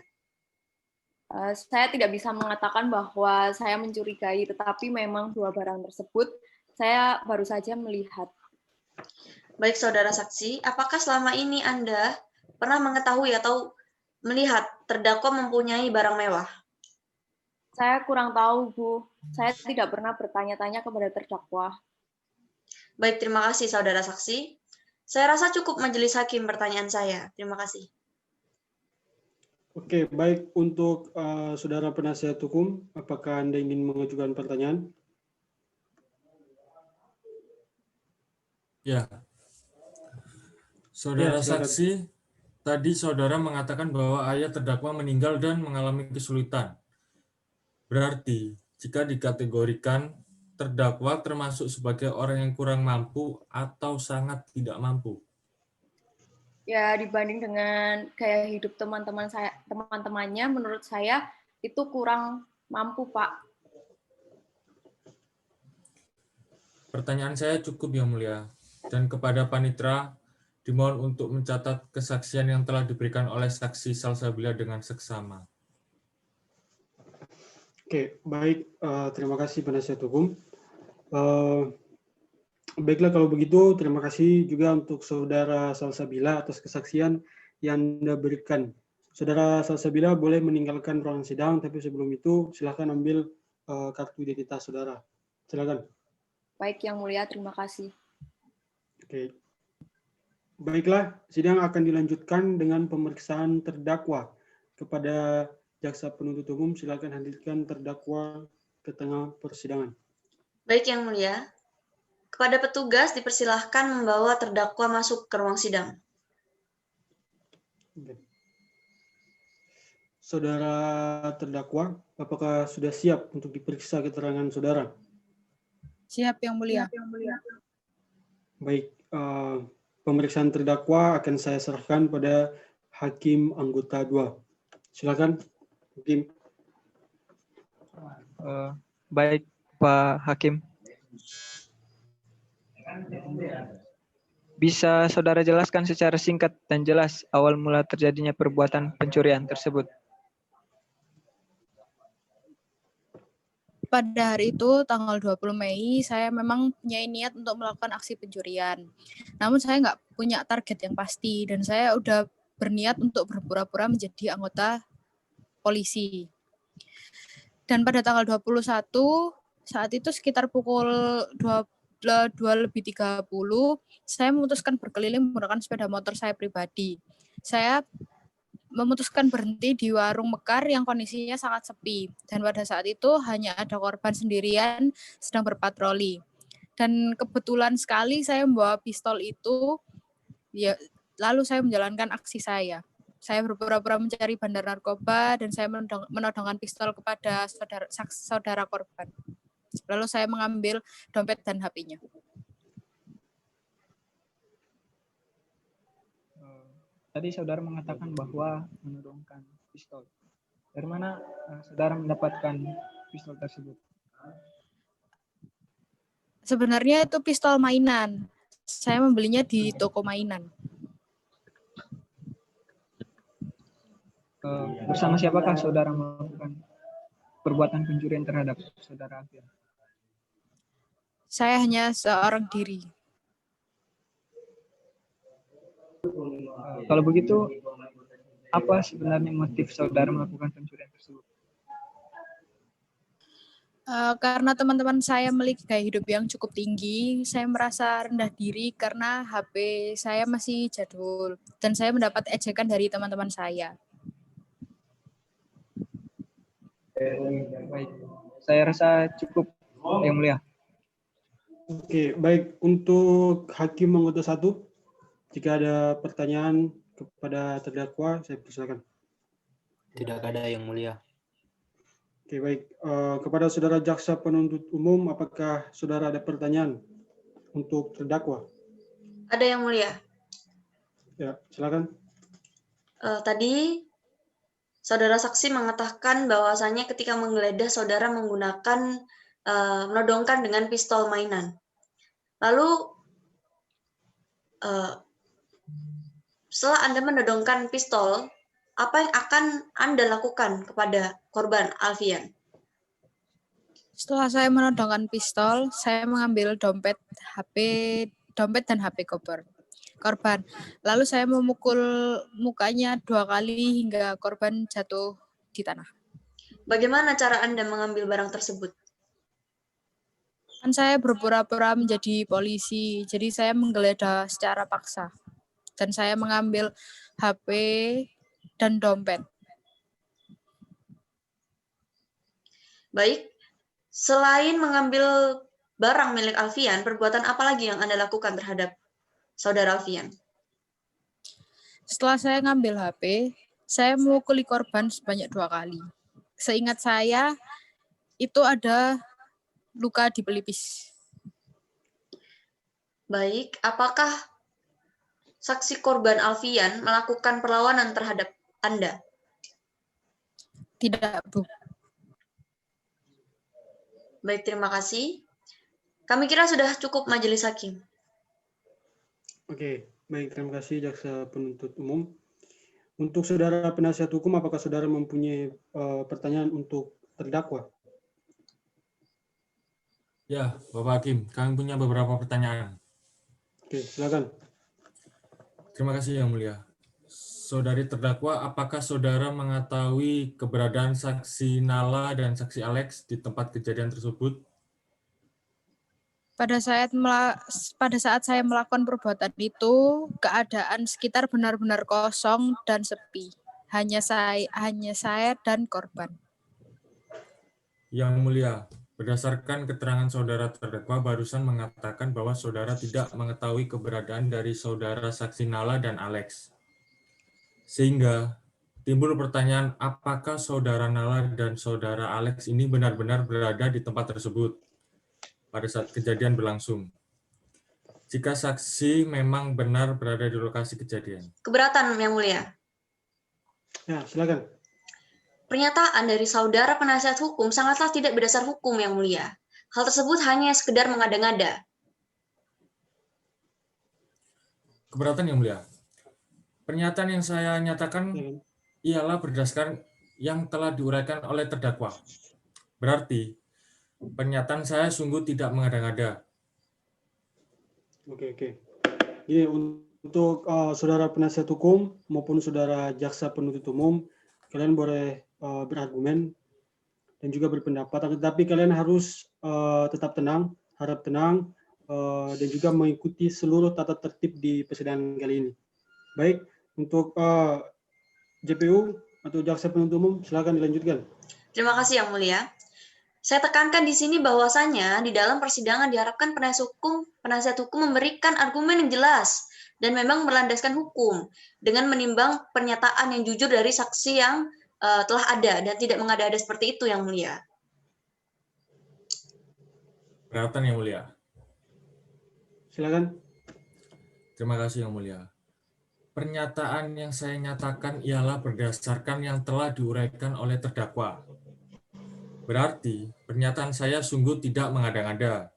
Saya tidak bisa mengatakan bahwa saya mencurigai, tetapi memang dua barang tersebut saya baru saja melihat. Baik, saudara saksi, apakah selama ini Anda pernah mengetahui atau melihat terdakwa mempunyai barang mewah? Saya kurang tahu, Bu. Saya tidak pernah bertanya-tanya kepada terdakwa. Baik, terima kasih, saudara saksi. Saya rasa cukup majelis hakim pertanyaan saya. Terima kasih. Oke, baik untuk saudara penasihat hukum, apakah Anda ingin mengajukan pertanyaan? Ya. Saudara saksi, tadi saudara mengatakan bahwa ayah terdakwa meninggal dan mengalami kesulitan. Berarti, jika dikategorikan, terdakwa termasuk sebagai orang yang kurang mampu atau sangat tidak mampu? Ya, dibanding dengan gaya hidup teman-temannya, menurut saya itu kurang mampu, Pak. Pertanyaan saya cukup, Yang Mulia. Dan kepada Panitra, dimohon untuk mencatat kesaksian yang telah diberikan oleh saksi Salsabila dengan seksama. Oke, baik. Terima kasih penasihat hukum. Baiklah kalau begitu, terima kasih juga untuk Saudara Salsabila atas kesaksian yang Anda berikan. Saudara Salsabila boleh meninggalkan ruangan sidang, tapi sebelum itu silakan ambil kartu identitas saudara. Silakan. Baik, Yang Mulia, terima kasih. Oke. Baiklah, sidang akan dilanjutkan dengan pemeriksaan terdakwa. Kepada jaksa penuntut umum, silakan hadirkan terdakwa ke tengah persidangan. Baik, Yang Mulia. Kepada petugas dipersilahkan membawa terdakwa masuk ke ruang sidang. Saudara terdakwa, apakah sudah siap untuk diperiksa keterangan saudara? Siap, Yang Mulia. Baik, pemeriksaan terdakwa akan saya serahkan pada Hakim Anggota 2. Silakan, Hakim. Baik, Pak Hakim. Bisa saudara jelaskan secara singkat dan jelas awal mula terjadinya perbuatan pencurian tersebut? Pada hari itu, tanggal 20 Mei, saya memang punya niat untuk melakukan aksi pencurian. Namun saya nggak punya target yang pasti, dan saya udah berniat untuk berpura-pura menjadi anggota polisi. Dan pada tanggal 21, saat itu sekitar pukul 2:30, saya memutuskan berkeliling menggunakan sepeda motor saya pribadi. Saya memutuskan berhenti di warung Mekar yang kondisinya sangat sepi. Dan pada saat itu hanya ada korban sendirian sedang berpatroli. Dan kebetulan sekali saya membawa pistol itu, ya, lalu saya menjalankan aksi saya. Saya berpura-pura mencari bandar narkoba dan saya menodongkan pistol kepada saudara korban. Lalu saya mengambil dompet dan HP-nya. Tadi saudara mengatakan bahwa menodongkan pistol. Dari mana saudara mendapatkan pistol tersebut? Sebenarnya itu pistol mainan. Saya membelinya di toko mainan. Bersama siapakah saudara melakukan perbuatan pencurian terhadap saudara Alfian? Saya hanya seorang diri. Kalau begitu, apa sebenarnya motif saudara melakukan pencurian tersebut? Karena teman-teman saya memiliki gaya hidup yang cukup tinggi, saya merasa rendah diri karena HP saya masih jadul dan saya mendapat ejekan dari teman-teman saya. Baik, saya rasa cukup, Yang Mulia. Oke, baik. Untuk Hakim Anggota 1, jika ada pertanyaan kepada terdakwa, saya persilakan. Tidak ada, Yang Mulia. Oke, baik. Kepada saudara jaksa penuntut umum, apakah saudara ada pertanyaan untuk terdakwa? Ada, Yang Mulia. Ya, silakan. Tadi saudara saksi mengatakan bahwasannya ketika menggeledah saudara menggunakan menodongkan dengan pistol mainan. Lalu setelah Anda menodongkan pistol, apa yang akan Anda lakukan kepada korban Alfian? Setelah saya menodongkan pistol, saya mengambil dompet dan HP korban. Lalu saya memukul mukanya 2 kali hingga korban jatuh di tanah. Bagaimana cara Anda mengambil barang tersebut? Kan saya berpura-pura menjadi polisi, jadi saya menggeledah secara paksa. Dan saya mengambil HP dan dompet. Baik, selain mengambil barang milik Alfian, perbuatan apa lagi yang Anda lakukan terhadap saudara Alfian? Setelah saya ngambil HP, saya memukuli korban sebanyak 2 kali. Seingat saya, itu ada luka di pelipis. Baik, apakah saksi korban Alfian melakukan perlawanan terhadap Anda? Tidak, Bu. Baik, terima kasih. Kami kira sudah cukup majelis hakim. Oke, baik, terima kasih jaksa penuntut umum. Untuk saudara penasihat hukum, apakah saudara mempunyai pertanyaan untuk terdakwa? Ya, Bapak Hakim, kami punya beberapa pertanyaan. Oke, silakan. Terima kasih Yang Mulia. Saudari terdakwa, apakah saudara mengetahui keberadaan saksi Nala dan saksi Alex di tempat kejadian tersebut? Pada saat saya melakukan perbuatan itu, keadaan sekitar benar-benar kosong dan sepi. Hanya saya dan korban. Yang Mulia, berdasarkan keterangan saudara terdakwa barusan mengatakan bahwa saudara tidak mengetahui keberadaan dari saudara saksi Nala dan Alex. Sehingga timbul pertanyaan, apakah saudara Nala dan saudara Alex ini benar-benar berada di tempat tersebut pada saat kejadian berlangsung? Jika saksi memang benar berada di lokasi kejadian. Keberatan, Yang Mulia. Ya, silakan. Pernyataan dari saudara penasihat hukum sangatlah tidak berdasar hukum, Yang Mulia. Hal tersebut hanya sekedar mengada-ngada. Keberatan, Yang Mulia. Pernyataan yang saya nyatakan ialah berdasarkan yang telah diuraikan oleh terdakwa. Berarti, pernyataan saya sungguh tidak mengada-ngada. Oke. Jadi untuk saudara penasihat hukum maupun saudara jaksa penuntut umum, kalian boleh berargumen dan juga berpendapat, tetapi kalian harus tetap tenang, harap tenang, dan juga mengikuti seluruh tata tertib di persidangan kali ini. Baik, untuk JPU atau jaksa penuntut umum, silakan dilanjutkan. Terima kasih, Yang Mulia. Saya tekankan di sini bahwasanya di dalam persidangan diharapkan penasihat hukum memberikan argumen yang jelas dan memang berlandaskan hukum dengan menimbang pernyataan yang jujur dari saksi yang telah ada dan tidak mengada-ada seperti itu, Yang Mulia. Keberatan, Yang Mulia. Silakan. Terima kasih, Yang Mulia. Pernyataan yang saya nyatakan ialah berdasarkan yang telah diuraikan oleh terdakwa. Berarti, pernyataan saya sungguh tidak mengada-ngada.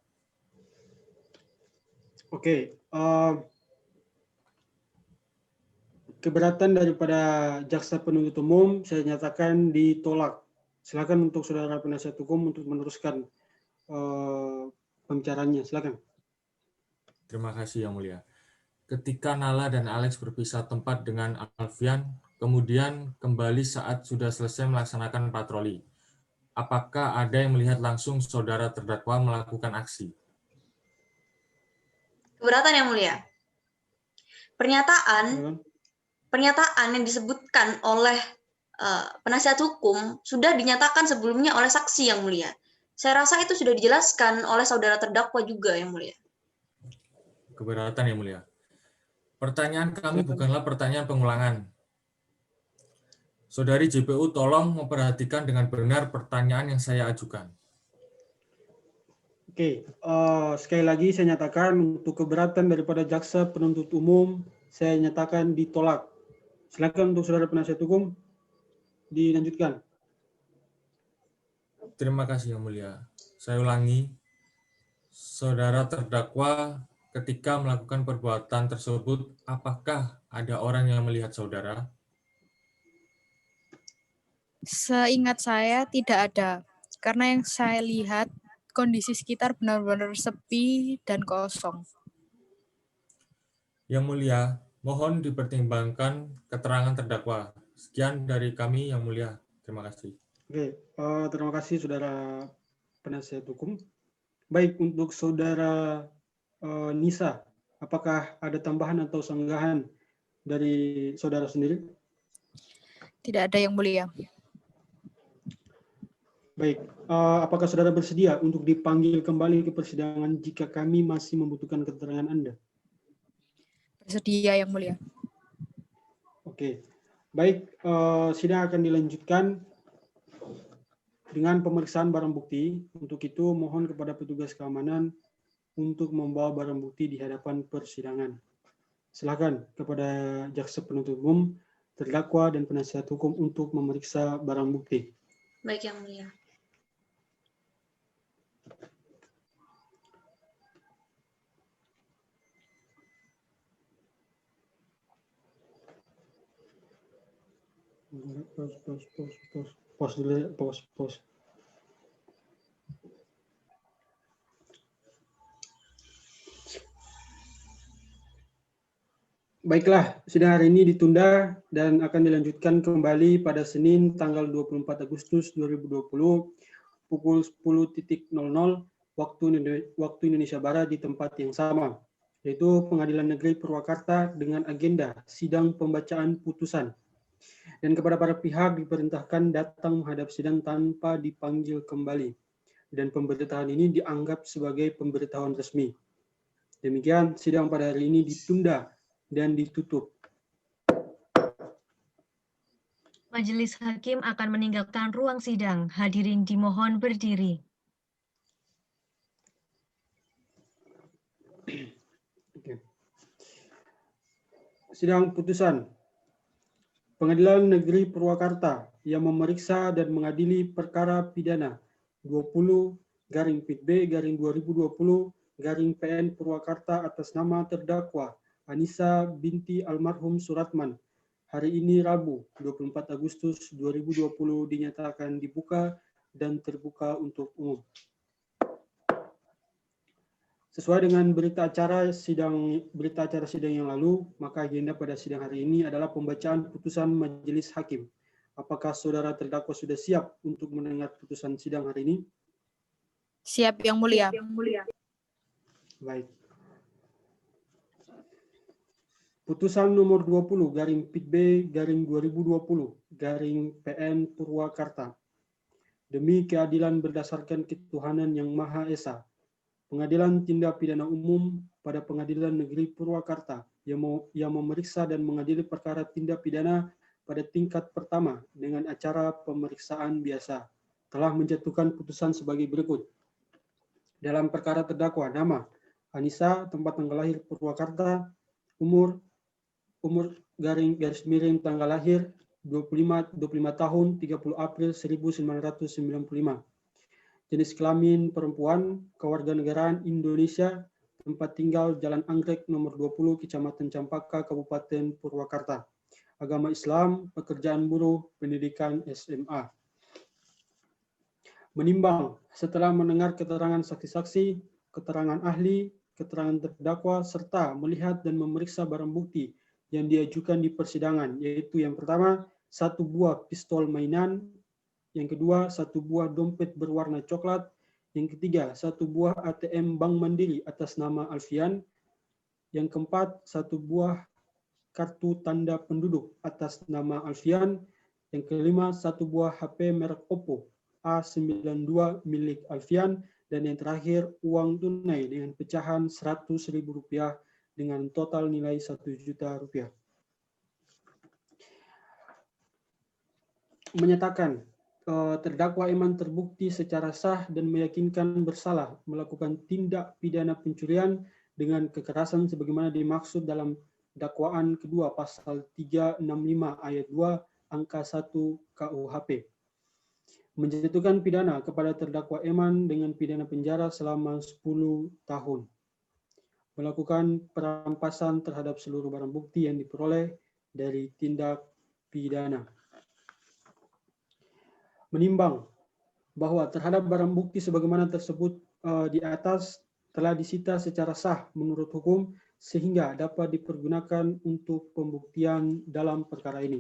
Oke. Keberatan daripada jaksa penuntut umum saya nyatakan ditolak. Silakan untuk saudara penasihat hukum untuk meneruskan pembicaraannya. Silakan. Terima kasih, Yang Mulia. Ketika Nala dan Alex berpisah tempat dengan Alfian, kemudian kembali saat sudah selesai melaksanakan patroli. Apakah ada yang melihat langsung saudara terdakwa melakukan aksi? Keberatan, Yang Mulia. Pernyataan yang disebutkan oleh penasihat hukum sudah dinyatakan sebelumnya oleh saksi, Yang Mulia. Saya rasa itu sudah dijelaskan oleh saudara terdakwa juga, Yang Mulia. Keberatan, Yang Mulia. Pertanyaan kami bukanlah pertanyaan pengulangan. Saudari JPU tolong memperhatikan dengan benar pertanyaan yang saya ajukan. Oke, sekali lagi saya nyatakan untuk keberatan daripada jaksa penuntut umum saya nyatakan ditolak. Silakan untuk saudara penasihat hukum dilanjutkan. Terima kasih, Yang Mulia. Saya ulangi, saudara terdakwa ketika melakukan perbuatan tersebut, apakah ada orang yang melihat saudara? Seingat saya tidak ada, karena yang saya lihat kondisi sekitar benar-benar sepi dan kosong. Yang Mulia, mohon dipertimbangkan keterangan terdakwa. Sekian dari kami, Yang Mulia. Terima kasih. Oke, terima kasih saudara penasihat hukum. Baik, untuk saudara Nisa, apakah ada tambahan atau sanggahan dari saudara sendiri? Tidak ada, Yang Mulia. Baik, apakah saudara bersedia untuk dipanggil kembali ke persidangan jika kami masih membutuhkan keterangan Anda? Bersedia, Yang Mulia. Oke, baik, sidang akan dilanjutkan dengan pemeriksaan barang bukti. Untuk itu, mohon kepada petugas keamanan untuk membawa barang bukti di hadapan persidangan. Silakan kepada jaksa penuntut umum, terdakwa dan penasihat hukum untuk memeriksa barang bukti. Baik, Yang Mulia. Pause dulu ya, pause. Baiklah, sidang hari ini ditunda dan akan dilanjutkan kembali pada Senin tanggal 24 Agustus 2020 pukul 10.00 waktu Indonesia Barat di tempat yang sama, yaitu Pengadilan Negeri Purwakarta dengan agenda sidang pembacaan putusan. Dan kepada para pihak diperintahkan datang menghadap sidang tanpa dipanggil kembali. Dan pemberitahuan ini dianggap sebagai pemberitahuan resmi. Demikian, sidang pada hari ini ditunda dan ditutup. Majelis Hakim akan meninggalkan ruang sidang. Hadirin dimohon berdiri. Sidang putusan. Pengadilan Negeri Purwakarta yang memeriksa dan mengadili perkara pidana 20/PB/2020/PN Purwakarta atas nama terdakwa Anissa binti almarhum Suratman hari ini Rabu 24 Agustus 2020 dinyatakan dibuka dan terbuka untuk umum. Sesuai dengan berita acara sidang yang lalu, maka agenda pada sidang hari ini adalah pembacaan putusan Majelis Hakim. Apakah saudara terdakwa sudah siap untuk mendengar putusan sidang hari ini? Siap, Yang Mulia. Baik. Putusan nomor 20/PB/2020/PN Purwakarta. Demi keadilan berdasarkan ketuhanan yang Maha Esa, Pengadilan Tindak Pidana Umum pada Pengadilan Negeri Purwakarta yang memeriksa dan mengadili perkara tindak pidana pada tingkat pertama dengan acara pemeriksaan biasa telah menjatuhkan putusan sebagai berikut. Dalam perkara terdakwa nama Anissa, tempat tanggal lahir Purwakarta, umur garis miring tanggal lahir 25 tahun 30 April 1995. Jenis kelamin perempuan, kewarganegaraan Indonesia, tempat tinggal Jalan Anggrek nomor 20, Kecamatan Campaka, Kabupaten Purwakarta. Agama Islam, pekerjaan buruh, pendidikan SMA. Menimbang, setelah mendengar keterangan saksi-saksi, keterangan ahli, keterangan terdakwa, serta melihat dan memeriksa barang bukti yang diajukan di persidangan, yaitu yang pertama, 1 buah pistol mainan, yang kedua, 1 buah dompet berwarna coklat, yang ketiga, 1 buah ATM Bank Mandiri atas nama Alfian, yang keempat, 1 buah kartu tanda penduduk atas nama Alfian, yang kelima, 1 buah HP merek Oppo A92 milik Alfian, dan yang terakhir, uang tunai dengan pecahan Rp100.000 dengan total nilai Rp1 juta. Menyatakan terdakwa Eman terbukti secara sah dan meyakinkan bersalah melakukan tindak pidana pencurian dengan kekerasan sebagaimana dimaksud dalam dakwaan kedua pasal 365 ayat 2 angka 1 KUHP. Menjatuhkan pidana kepada terdakwa Eman dengan pidana penjara selama 10 tahun. Melakukan perampasan terhadap seluruh barang bukti yang diperoleh dari tindak pidana. Menimbang bahwa terhadap barang bukti sebagaimana tersebut di atas telah disita secara sah menurut hukum sehingga dapat dipergunakan untuk pembuktian dalam perkara ini.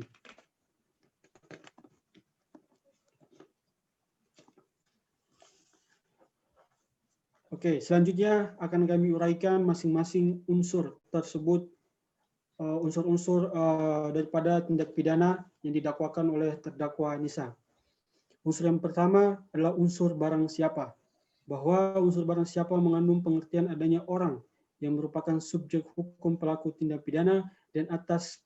Oke, selanjutnya akan kami uraikan masing-masing unsur tersebut, unsur-unsur daripada tindak pidana yang didakwakan oleh terdakwa Anissa. Unsur yang pertama adalah unsur barang siapa, bahwa unsur barang siapa mengandung pengertian adanya orang yang merupakan subjek hukum pelaku tindak pidana dan atas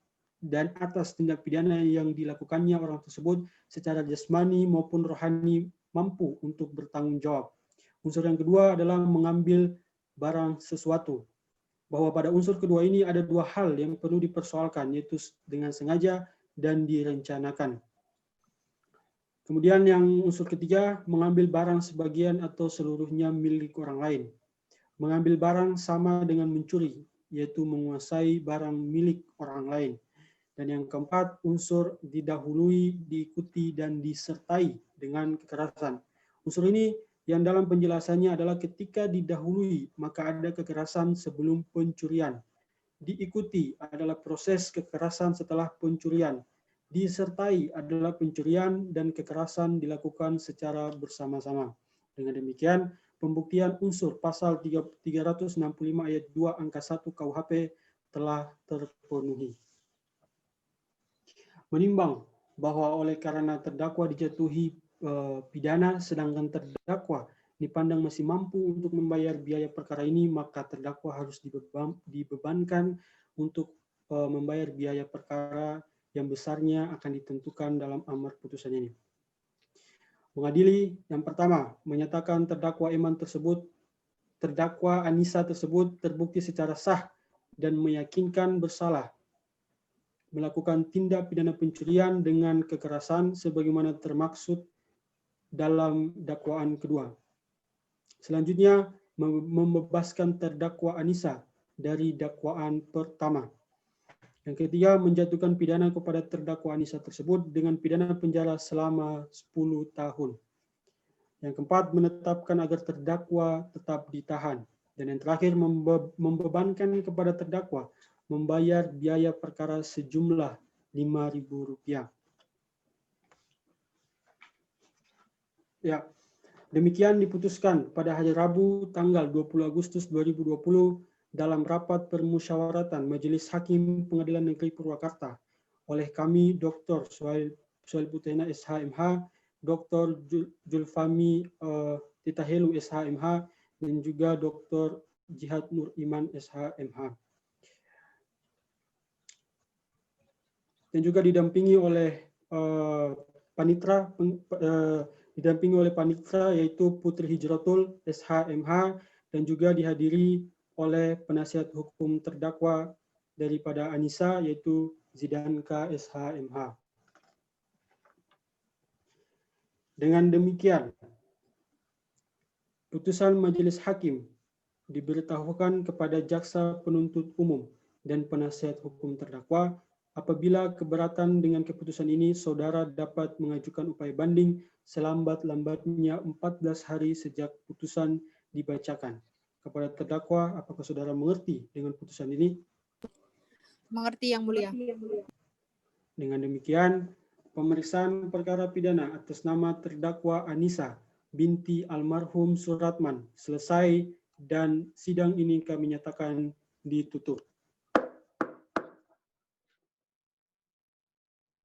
tindak pidana yang dilakukannya orang tersebut secara jasmani maupun rohani mampu untuk bertanggung jawab. Unsur yang kedua adalah mengambil barang sesuatu, bahwa pada unsur kedua ini ada 2 hal yang perlu dipersoalkan, yaitu dengan sengaja dan direncanakan. Kemudian yang unsur ketiga, mengambil barang sebagian atau seluruhnya milik orang lain. Mengambil barang sama dengan mencuri, yaitu menguasai barang milik orang lain. Dan yang keempat, unsur didahului, diikuti, dan disertai dengan kekerasan. Unsur ini yang dalam penjelasannya adalah ketika didahului, maka ada kekerasan sebelum pencurian. Diikuti adalah proses kekerasan setelah pencurian. Disertai adalah pencurian dan kekerasan dilakukan secara bersama-sama. Dengan demikian, pembuktian unsur pasal 365 ayat 2 angka 1 KUHP telah terpenuhi. Menimbang bahwa oleh karena terdakwa dijatuhi pidana sedangkan terdakwa dipandang masih mampu untuk membayar biaya perkara ini, maka terdakwa harus dibebankan untuk membayar biaya perkara yang besarnya akan ditentukan dalam amar putusan ini. Mengadili yang pertama, menyatakan terdakwa terdakwa Anissa tersebut terbukti secara sah dan meyakinkan bersalah melakukan tindak pidana pencurian dengan kekerasan sebagaimana termaksud dalam dakwaan kedua. Selanjutnya, membebaskan terdakwa Anissa dari dakwaan pertama. Yang ketiga, menjatuhkan pidana kepada terdakwa Anissa tersebut dengan pidana penjara selama 10 tahun. Yang keempat, menetapkan agar terdakwa tetap ditahan. Dan yang terakhir, membebankan kepada terdakwa membayar biaya perkara sejumlah Rp5.000. Ya, demikian diputuskan pada hari Rabu tanggal 20 Agustus 2020 dalam rapat permusyawaratan Majelis Hakim Pengadilan Negeri Purwakarta oleh kami Dr. Suhail Putena SHMH, Dr. Julfami Titahelu SHMH, dan juga Dr. Jihad Nur Iman SHMH. Dan juga didampingi oleh panitra yaitu Putri Hijratul SHMH, dan juga dihadiri oleh penasihat hukum terdakwa daripada Anissa yaitu Zidanka SHMH. Dengan demikian, putusan Majelis Hakim diberitahukan kepada jaksa penuntut umum dan penasihat hukum terdakwa. Apabila keberatan dengan keputusan ini, saudara dapat mengajukan upaya banding selambat-lambatnya 14 hari sejak putusan dibacakan. Kepada terdakwa, apakah saudara mengerti dengan putusan ini? Mengerti, Yang Mulia. Dengan demikian, pemeriksaan perkara pidana atas nama terdakwa Anissa binti almarhum Suratman selesai dan sidang ini kami nyatakan ditutup.